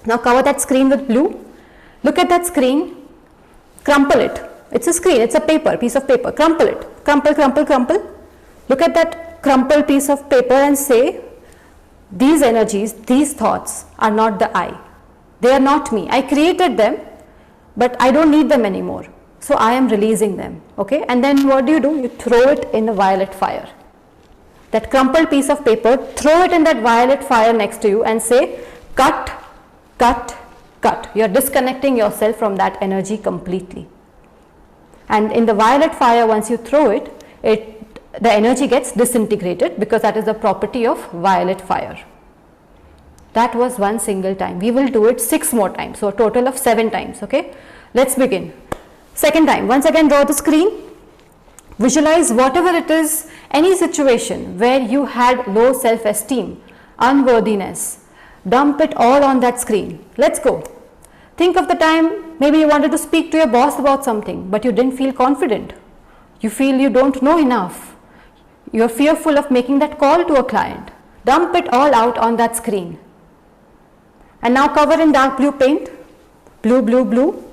Now cover that screen with blue. Look at that screen, crumple it. It's a screen, it's a paper, piece of paper, crumple it. Crumple, crumple, crumple. Look at that crumpled piece of paper and say, these energies, these thoughts are not the I. They are not me. I created them, but I don't need them anymore. So I am releasing them. Okay, and then what do? You throw it in the violet fire. That crumpled piece of paper, throw it in that violet fire next to you and say, cut, cut, cut. You are disconnecting yourself from that energy completely. And in the violet fire, once you throw it, the energy gets disintegrated because that is the property of violet fire. That was one single time. We will do it 6 more times, so a total of 7 times. Okay, let's begin. Second time, once again draw the screen. Visualize whatever it is, any situation where you had low self-esteem, unworthiness. Dump it all on that screen. Let's go. Think of the time maybe you wanted to speak to your boss about something, but you didn't feel confident. You feel you don't know enough. You're fearful of making that call to a client. Dump it all out on that screen. And now cover in dark blue paint. Blue, blue, blue.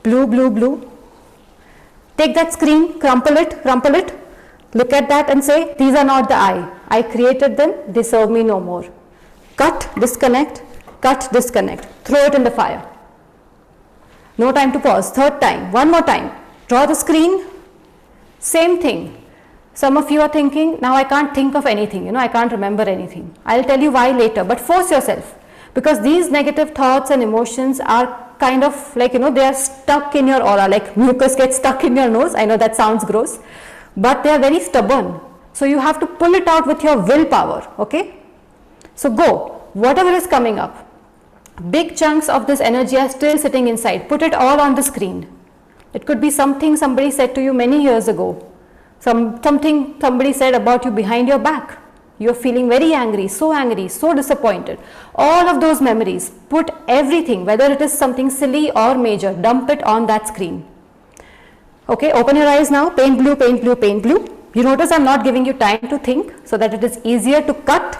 Blue, blue, blue. Take that screen, crumple it, crumple it. Look at that and say, these are not the I. I created them, they serve me no more. Cut, disconnect, cut, disconnect. Throw it in the fire. No time to pause. Third time, one more time. Draw the screen. Same thing. Some of you are thinking, now I can't think of anything, I can't remember anything. I'll tell you why later, but force yourself. Because these negative thoughts and emotions are kind of like, they are stuck in your aura, like mucus gets stuck in your nose. I know that sounds gross, but they are very stubborn. So you have to pull it out with your willpower, okay? So go, whatever is coming up. Big chunks of this energy are still sitting inside. Put it all on the screen. It could be something somebody said to you many years ago. Something somebody said about you behind your back. You're feeling very angry, so disappointed. All of those memories, put everything, whether it is something silly or major, dump it on that screen. Okay, open your eyes now, paint blue, paint blue, paint blue. You notice I'm not giving you time to think so that it is easier to cut,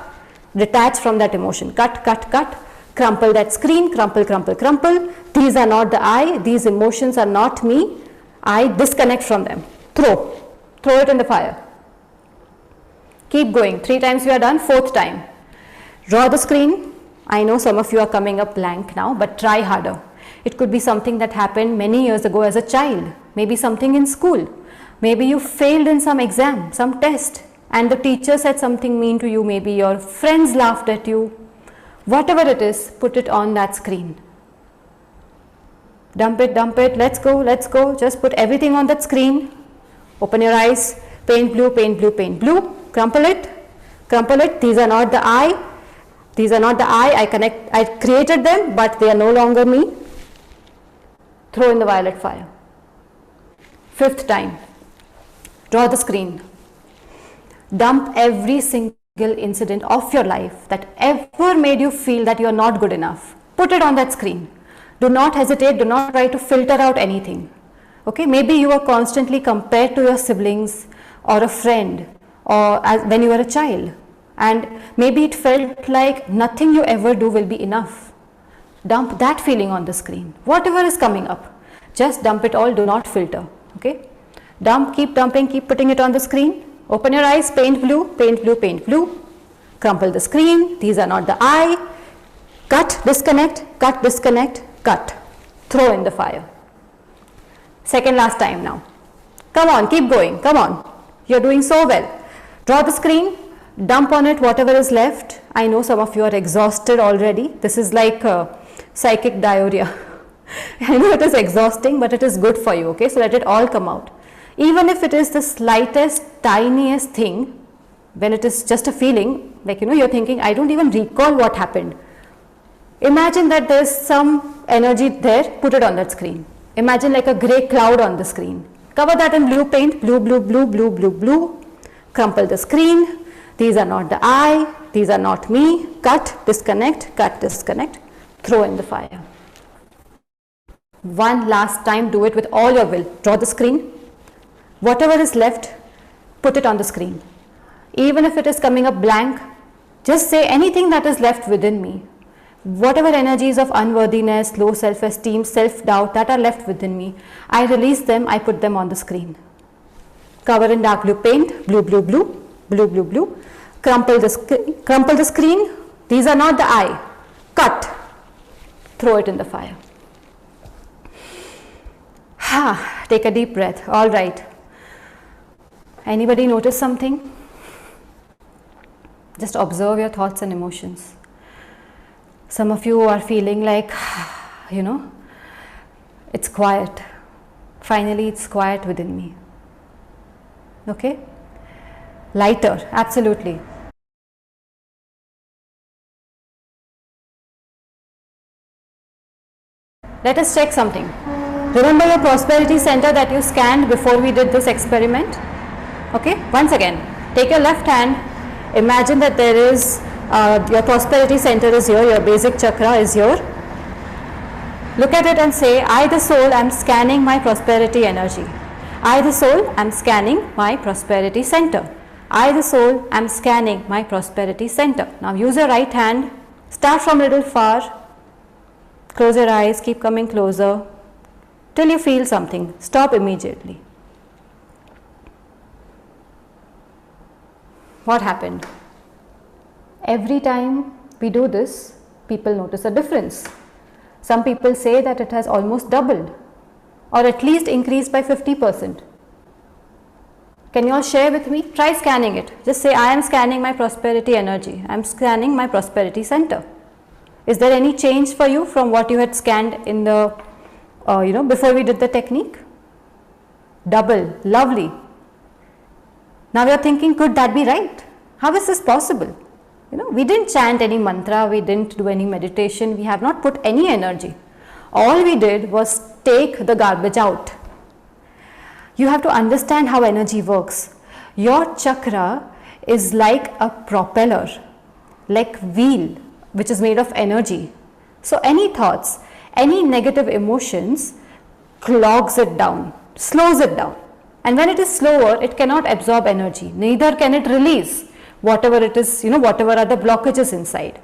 detach from that emotion. Cut, cut, cut, crumple that screen, crumple, crumple, crumple. These are not the I, these emotions are not me. I disconnect from them. Throw it in the fire. Keep going. 3 times you are done. 4th time. Draw the screen. I know some of you are coming up blank now, but try harder. It could be something that happened many years ago as a child. Maybe something in school. Maybe you failed in some exam, some test, and the teacher said something mean to you. Maybe your friends laughed at you. Whatever it is, put it on that screen. Dump it, let's go, just put everything on that screen. Open your eyes, paint blue, paint blue, paint blue, crumple it, these are not the I, I created them, but they are no longer me. Throw in the violet fire. 5th time, draw the screen. Dump every single incident of your life that ever made you feel that you are not good enough. Put it on that screen. Do not hesitate, do not try to filter out anything. Okay, maybe you are constantly compared to your siblings or a friend or when you were a child, and maybe it felt like nothing you ever do will be enough. Dump that feeling on the screen. Whatever is coming up, just dump it all, do not filter. Okay, dump, keep dumping, keep putting it on the screen. Open your eyes, paint blue, paint blue, paint blue. Crumple the screen, these are not the I. Cut, disconnect, cut. Throw in the fire. Second last time now. Come on, keep going, come on. You're doing so well. Draw the screen, dump on it whatever is left. I know some of you are exhausted already. This is like psychic diarrhea. I know it is exhausting, but it is good for you, okay? So let it all come out. Even if it is the slightest, tiniest thing, when it is just a feeling, like, you're thinking, I don't even recall what happened. Imagine that there's some energy there, put it on that screen. Imagine like a grey cloud on the screen. Cover that in blue paint, blue, blue, blue, blue, blue, blue. Crumple the screen. These are not the I, these are not me. Cut, disconnect, throw in the fire. One last time, do it with all your will. Draw the screen. Whatever is left, put it on the screen. Even if it is coming up blank, just say anything that is left within me. Whatever energies of unworthiness, low self-esteem, self-doubt that are left within me, I release them, I put them on the screen. Cover in dark blue paint, blue, blue, blue, blue, blue, blue. Crumple the screen. These are not the I. Cut. Throw it in the fire. Take a deep breath. All right. Anybody notice something? Just observe your thoughts and emotions. Some of you are feeling like, it's quiet. Finally, it's quiet within me. Okay? Lighter, absolutely. Let us check something. Remember your prosperity center that you scanned before we did this experiment? Okay, once again, take your left hand, imagine that there is, your prosperity center is here, your basic chakra is here. Look at it and say, I the soul am scanning my prosperity energy. I the soul am scanning my prosperity center. I the soul am scanning my prosperity center. Now use your right hand, start from little far, close your eyes, keep coming closer till you feel something. Stop immediately. What happened? Every time we do this, people notice a difference. Some people say that it has almost doubled or at least increased by 50%. Can you all share with me? Try scanning it. Just say, I am scanning my prosperity energy. I am scanning my prosperity center. Is there any change for you from what you had scanned in the, before we did the technique? Double, lovely. Now we are thinking, could that be right? How is this possible? We didn't chant any mantra, we didn't do any meditation, we have not put any energy. All we did was take the garbage out. You have to understand how energy works. Your chakra is like a propeller, like wheel, which is made of energy. So any thoughts, any negative emotions clogs it down, slows it down. And when it is slower, it cannot absorb energy, neither can it release whatever it is, whatever are the blockages inside.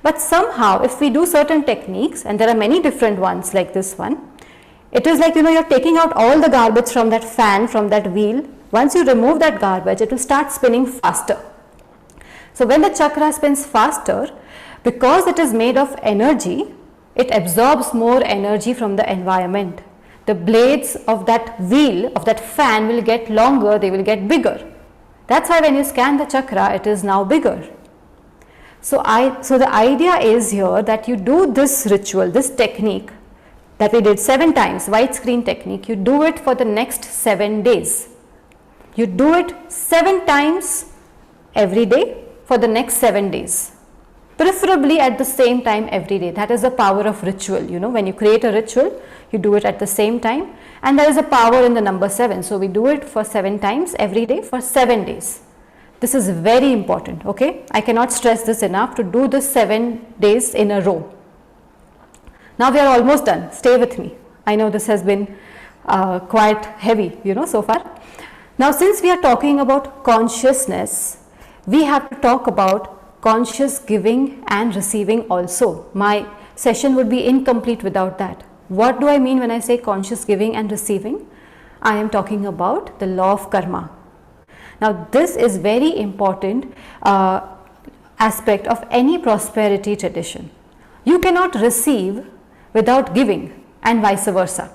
But somehow, if we do certain techniques, and there are many different ones like this one, it is like, you're taking out all the garbage from that fan, from that wheel. Once you remove that garbage, it will start spinning faster. So when the chakra spins faster, because it is made of energy, it absorbs more energy from the environment. The blades of that wheel, of that fan will get longer, they will get bigger. That's why when you scan the chakra, it is now bigger. So the idea is here that you do this ritual, this technique that we did 7 times, white screen technique, you do it for the next 7 days. You do it 7 times every day for the next 7 days. Preferably at the same time every day. That is the power of ritual. You know, when you create a ritual, you do it at the same time, and there is a power in the number 7. So we do it for 7 times every day for 7 days. This is very important, okay? I cannot stress this enough, to do this 7 days in a row. Now we are almost done. Stay with me. I know this has been quite heavy, you know, so far. Now, since we are talking about consciousness, we have to talk about conscious giving and receiving also. My session would be incomplete without that. What do I mean when I say conscious giving and receiving? I am talking about the law of karma. Now, this is very important aspect of any prosperity tradition. You cannot receive without giving, and vice versa.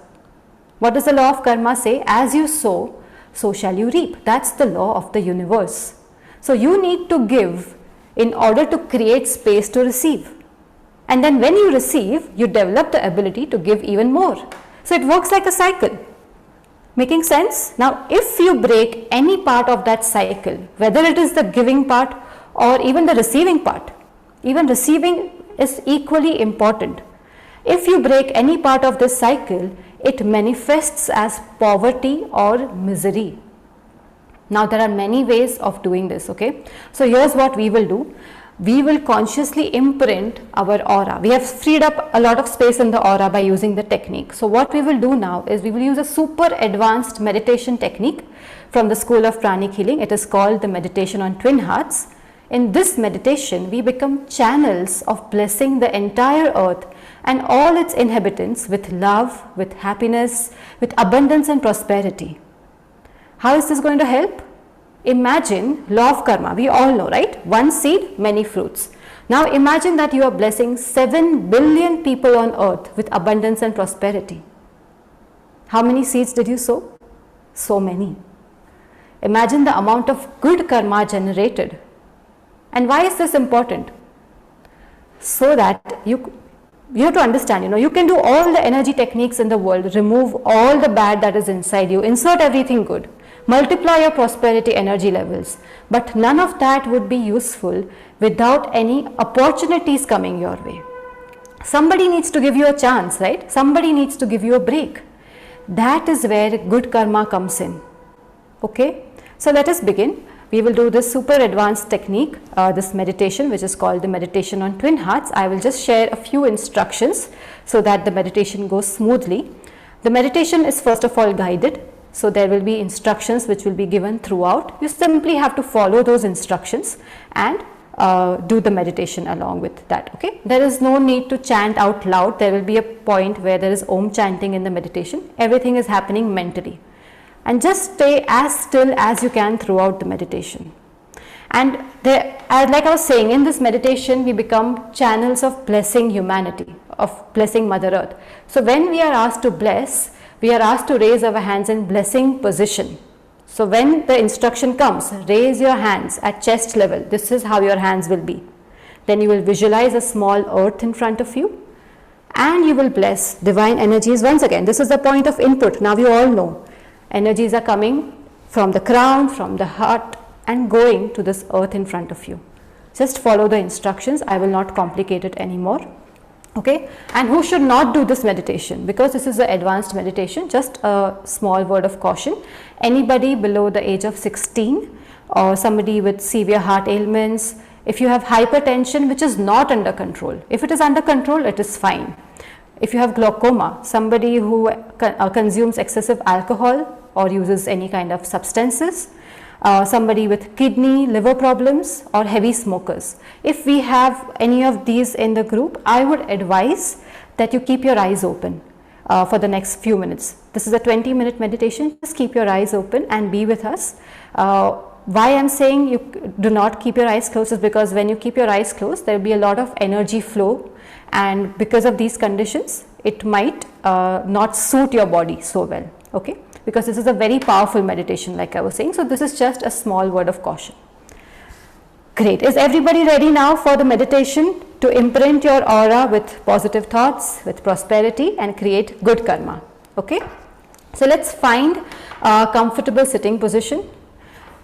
What does the law of karma say? As you sow, so shall you reap. That's the law of the universe. So you need to give in order to create space to receive. And then when you receive, you develop the ability to give even more. So it works like a cycle. Making sense? Now, if you break any part of that cycle, whether it is the giving part or even the receiving part, even receiving is equally important. If you break any part of this cycle, it manifests as poverty or misery. Now, there are many ways of doing this, okay? So, here's what we will do. We will consciously imprint our aura. We have freed up a lot of space in the aura by using the technique. So, what we will do now is we will use a super advanced meditation technique from the school of pranic healing. It is called the meditation on twin hearts. In this meditation, we become channels of blessing the entire earth and all its inhabitants with love, with happiness, with abundance and prosperity. How is this going to help? Imagine law of karma. We all know, right? One seed, many fruits. Now imagine that you are blessing 7 billion people on earth with abundance and prosperity. How many seeds did you sow? So many. Imagine the amount of good karma generated. And why is this important? So that you have to understand, you can do all the energy techniques in the world, remove all the bad that is inside you, insert everything good, multiply your prosperity energy levels, but none of that would be useful without any opportunities coming your way. Somebody needs to give you a chance, right? Somebody needs to give you a break. That is where good karma comes in. Okay, so let us begin. We will do this super advanced technique, this meditation, which is called the meditation on twin hearts. I will just share a few instructions so that the meditation goes smoothly. The meditation is first of all guided. So there will be instructions which will be given throughout. You simply have to follow those instructions and do the meditation along with that. Okay, there is no need to chant out loud. There will be a point where there is Om chanting in the meditation. Everything is happening mentally. And just stay as still as you can throughout the meditation. And there, like I was saying, in this meditation we become channels of blessing humanity, of blessing Mother Earth. So when we are asked to bless, we are asked to raise our hands in blessing position. So when the instruction comes, raise your hands at chest level. This is how your hands will be. Then you will visualize a small earth in front of you and you will bless divine energies. Once again, this is the point of input. Now you all know. Energies are coming from the crown, from the heart and going to this earth in front of you. Just follow the instructions. I will not complicate it anymore. Okay, and who should not do this meditation? Because this is an advanced meditation, just a small word of caution. Anybody below the age of 16 or somebody with severe heart ailments, if you have hypertension which is not under control, if it is under control, it is fine. If you have glaucoma, somebody who consumes excessive alcohol or uses any kind of substances, somebody with kidney, liver problems or heavy smokers. If we have any of these in the group, I would advise that you keep your eyes open for the next few minutes. This is a 20-minute meditation. Just keep your eyes open and be with us. Why I am saying you do not keep your eyes closed is because when you keep your eyes closed, there will be a lot of energy flow, and because of these conditions, it might not suit your body so well. Okay, because this is a very powerful meditation, like I was saying. So this is just a small word of caution. Great. Is everybody ready now for the meditation to imprint your aura with positive thoughts, with prosperity and create good karma? Okay. So let's find a comfortable sitting position.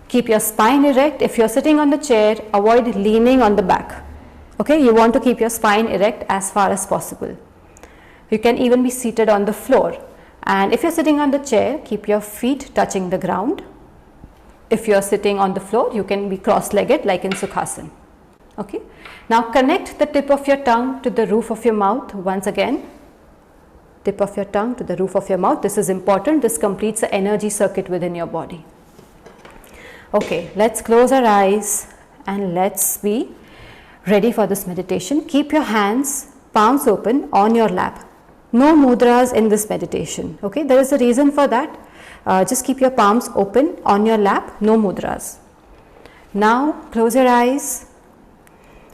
Keep your spine erect. If you're sitting on the chair, avoid leaning on the back. Okay, you want to keep your spine erect as far as possible. You can even be seated on the floor. And if you're sitting on the chair, keep your feet touching the ground. If you're sitting on the floor, you can be cross-legged like in Sukhasana. Okay. Now connect the tip of your tongue to the roof of your mouth once again. Tip of your tongue to the roof of your mouth. This is important. This completes the energy circuit within your body. Okay, let's close our eyes and let's be ready for this meditation. Keep your hands, palms open on your lap. No mudras in this meditation. Okay, there is a reason for that. Just keep your palms open on your lap, no mudras. Now close your eyes,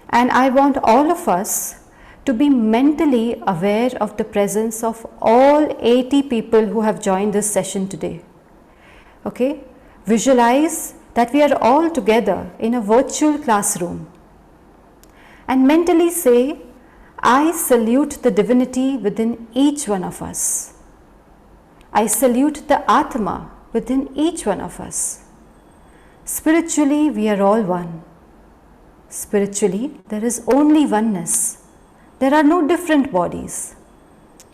and I want all of us to be mentally aware of the presence of all 80 people who have joined this session today. Okay, visualize that we are all together in a virtual classroom, and mentally say, I salute the divinity within each one of us. I salute the Atma within each one of us. Spiritually, we are all one. Spiritually, there is only oneness. There are no different bodies.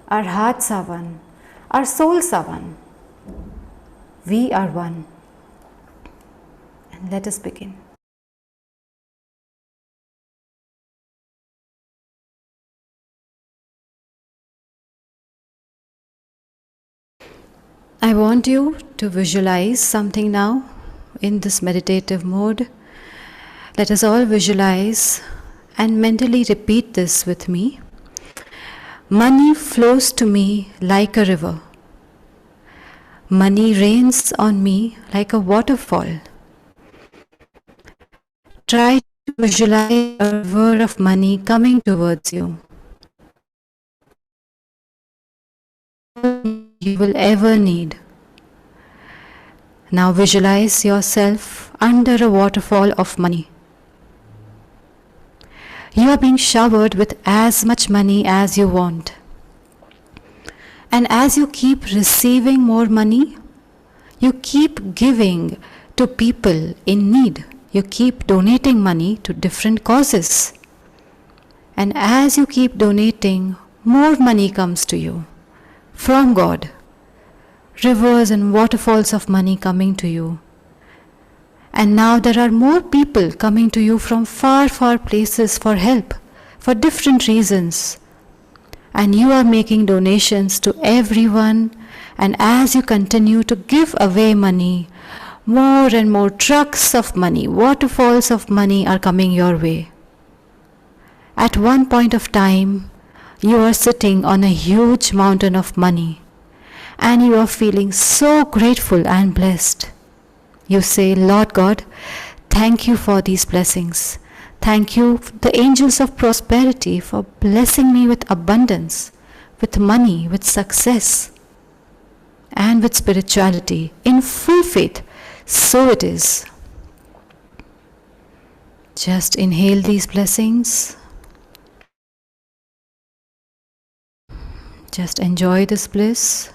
Our hearts are one. Our souls are one. We are one. And let us begin. I want you to visualize something now in this meditative mode. Let us all visualize and mentally repeat this with me. Money flows to me like a river. Money rains on me like a waterfall. Try to visualize a river of money coming towards you. You will ever need. Now visualize yourself under a waterfall of money. You are being showered with as much money as you want. And as you keep receiving more money, you keep giving to people in need. You keep donating money to different causes. And as you keep donating, more money comes to you from God. Rivers and waterfalls of money coming to you. And now there are more people coming to you from far, far places for help, for different reasons. And you are making donations to everyone. And as you continue to give away money, more and more trucks of money, waterfalls of money are coming your way. At one point of time, you are sitting on a huge mountain of money. And you are feeling so grateful and blessed. You say, Lord God, thank you for these blessings. Thank you, the angels of prosperity, for blessing me with abundance, with money, with success, and with spirituality. In full faith, so it is. Just inhale these blessings. Just enjoy this bliss.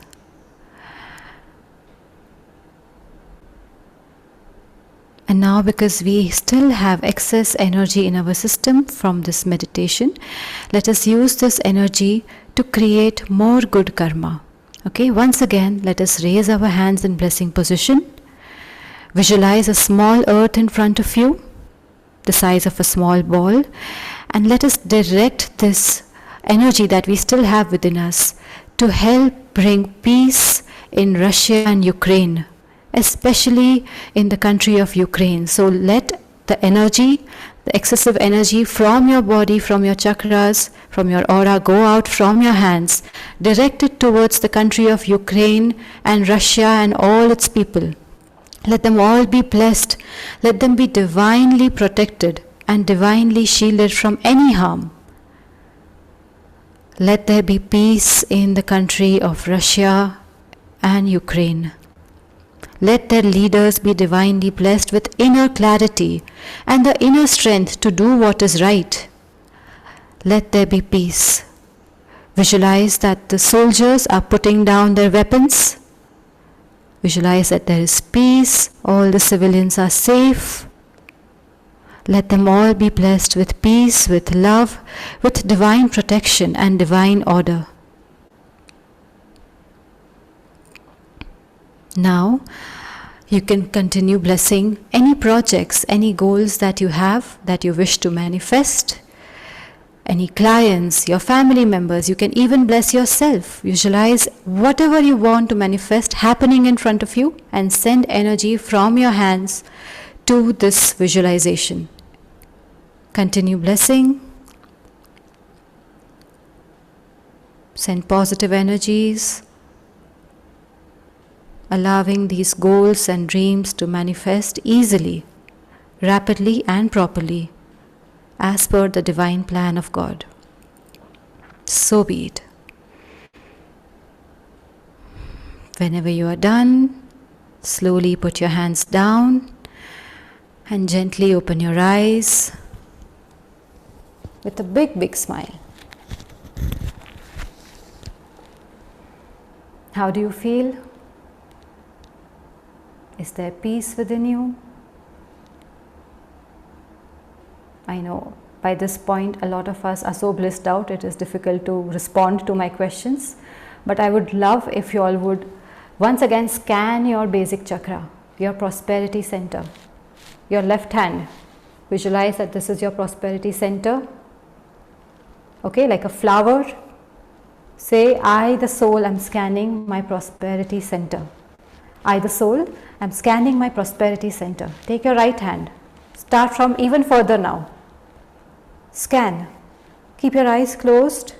And now, because we still have excess energy in our system from this meditation, let us use this energy to create more good karma. Okay, once again, let us raise our hands in blessing position. Visualize a small earth in front of you, the size of a small ball, and let us direct this energy that we still have within us to help bring peace in Russia and Ukraine, especially in the country of Ukraine. So let the energy, the excessive energy from your body, from your chakras, from your aura go out from your hands, directed towards the country of Ukraine and Russia and all its people. Let them all be blessed. Let them be divinely protected and divinely shielded from any harm. Let there be peace in the country of Russia and Ukraine. Let their leaders be divinely blessed with inner clarity and the inner strength to do what is right. Let there be peace. Visualize that the soldiers are putting down their weapons. Visualize that there is peace, all the civilians are safe. Let them all be blessed with peace, with love, with divine protection and divine order. Now, you can continue blessing any projects, any goals that you have, that you wish to manifest, any clients, your family members. You can even bless yourself. Visualize whatever you want to manifest happening in front of you and send energy from your hands to this visualization. Continue blessing. Send positive energies, allowing these goals and dreams to manifest easily, rapidly and properly, as per the divine plan of God. So be it. Whenever you are done, slowly put your hands down and gently open your eyes with a big, big smile. How do you feel? Is there peace within you? I know by this point a lot of us are so blissed out, it is difficult to respond to my questions. But I would love if you all would once again scan your basic chakra, your prosperity center, your left hand. Visualize that this is your prosperity center. Okay, like a flower. Say, I the soul am scanning my prosperity center. I the soul am scanning my prosperity center. Take your right hand. Start from even further now. Scan. Keep your eyes closed.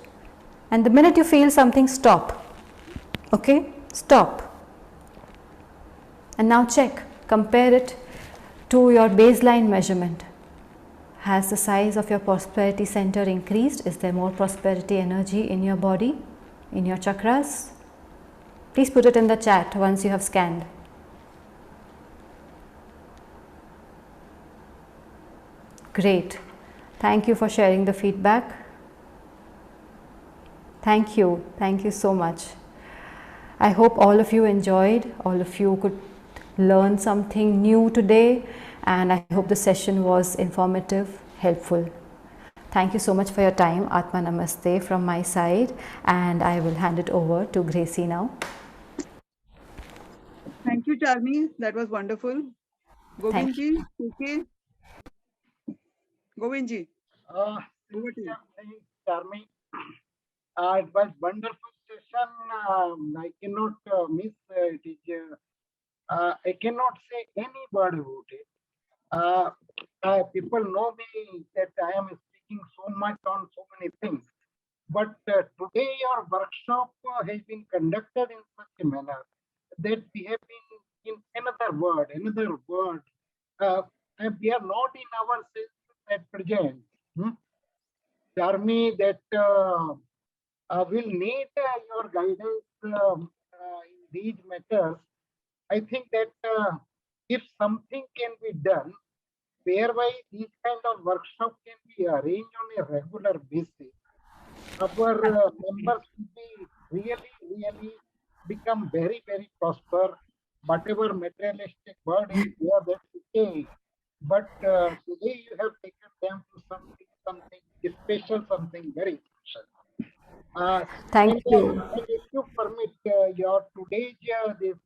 And the minute you feel something, stop. Okay? Stop. And now check. Compare it to your baseline measurement. Has the size of your prosperity center increased? Is there more prosperity energy in your body, in your chakras? Please put it in the chat once you have scanned. Great. Thank you for sharing the feedback. Thank you. Thank you so much. I hope all of you enjoyed, all of you could learn something new today, and I hope the session was informative, helpful. Thank you so much for your time. Atma Namaste from my side, and I will hand it over to Gracie now. Thank you, Charmi. That was wonderful. Govindji, okay. Govindji, over to you. Charmi. It was wonderful session. I cannot miss it. I cannot say any word about it. People know me that I am speaking so much on so many things. But today your workshop has been conducted in such a manner that we have been in another word. We are not in our senses at present. Charmi, that will need your guidance in these matters. I think that if something can be done, whereby these kind of workshops can be arranged on a regular basis, our members will be really become very prosper. Whatever materialistic word is there, that's okay. But today you have taken them to something special, something very special. Thank you. And if you permit your today's this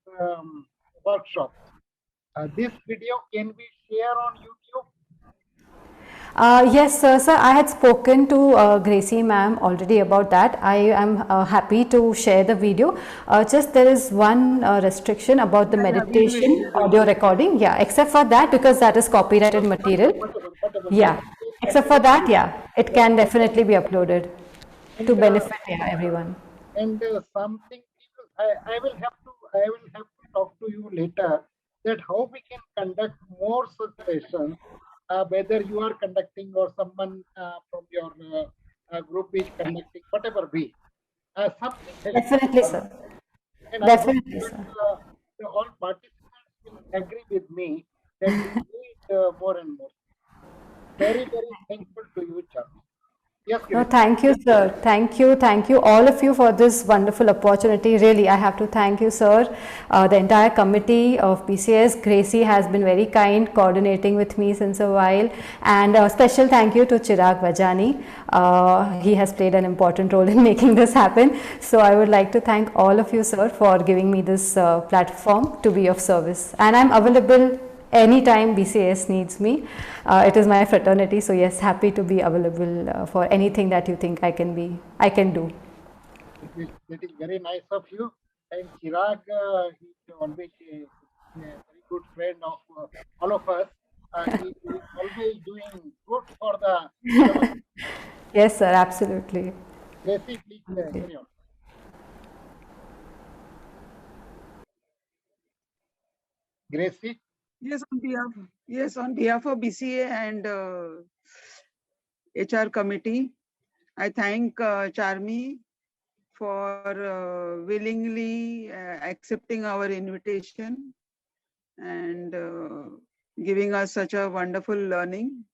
workshop, this video can be shared on YouTube. Yes, sir. I had spoken to Gracie ma'am already about that. I am happy to share the video. Just there is one restriction about the meditation audio recording. Yeah, except for that, because that is copyrighted material. Whatever. Yeah, except for that, yeah, it can definitely be uploaded to benefit everyone. And something I will have to talk to you later that how we can conduct more such sessions, whether you are conducting or someone from your group is conducting, whatever way. Something has Definitely, to be sir. done. And Definitely, I hope sir. that all participants will agree with me that we need more and more. Very thankful to you, Charlie. Yes, No, Gracie. thank you, sir. Thank you, all of you for this wonderful opportunity. Really, I have to thank you, sir. The entire committee of BCS, Gracie has been very kind, coordinating with me since a while. And a special thank you to Chirag Vajani. He has played an important role in making this happen. So I would like to thank all of you, sir, for giving me this platform to be of service. And I'm available anytime BCS needs me. It is my fraternity, so yes, happy to be available for anything that you think I can do. It is very nice of you. And Chirag is always a very good friend of all of us. He is always doing good for the syllabus. Yes, sir, absolutely. Gracie, please Okay. carry on. Gracie? On behalf of BCA and HR committee, I thank Charmi for willingly accepting our invitation and giving us such a wonderful learning,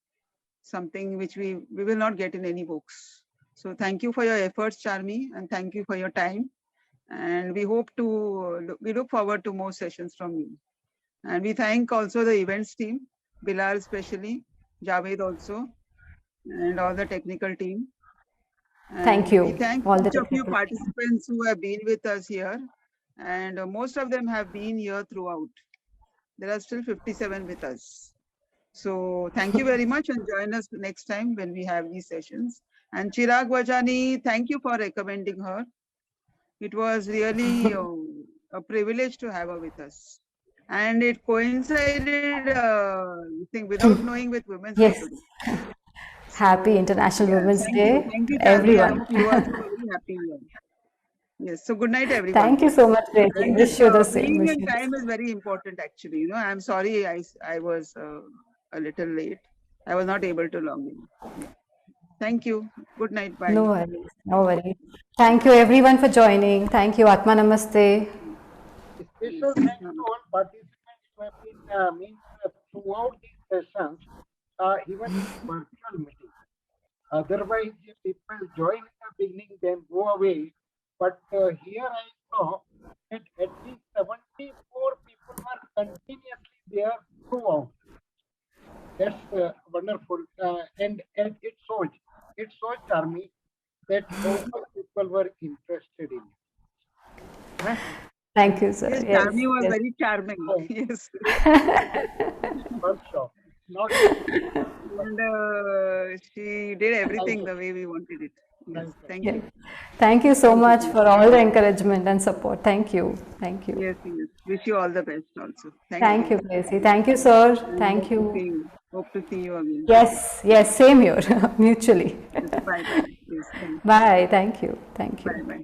something which we will not get in any books. So thank you for your efforts, Charmi, and thank you for your time. And we look forward to more sessions from you. And we thank also the events team, Bilal especially, Javed also, and all the technical team. And Thank you, we thank all the each of you technical. participants who have been with us here. And most of them have been here throughout. There are still 57 with us. So thank you very much and join us next time when we have these sessions. And Chirag Vajani, thank you for recommending her. It was really a privilege to have her with us. And it coincided, I think, without knowing with Women's Day Yes. today. Happy International Women's Day, Thank you, Charmi. everyone. I hope you are very happy here. Yes. So good night, everyone. Thank you so much, Gracie. And Wish you the same. being Wish in you the time same. is very important, actually. You know, I'm sorry I was a little late. I was not able to log in. Yeah. Thank you. Good night. Bye. No worries. No worries. Thank you, everyone, for joining. Thank you. Atma Namaste. Special thanks to all participants who have been throughout these sessions, even in virtual meetings. Otherwise, if people join in the beginning, then go away. But here I saw that at least 74 people were continuously there throughout. That's wonderful. And it shows, Charmy, that how much people were interested in it. Huh? Thank you, sir. Yes, Yes, Charmi was yes. very charming. Oh. Yes. First shot. Not And she did everything the way we wanted it. Yes. Thank Yeah. you. Thank you so much for all the encouragement and support. Thank you. Thank you. Yes, yes. Wish you all the best also. Thank you, Gracie. Thank you, sir. And Thank hope to see you. you. Hope to see you again. Yes, yes, same here, mutually. Yes, bye bye. Yes, thanks. Bye. Thank you. Thank you. Bye bye.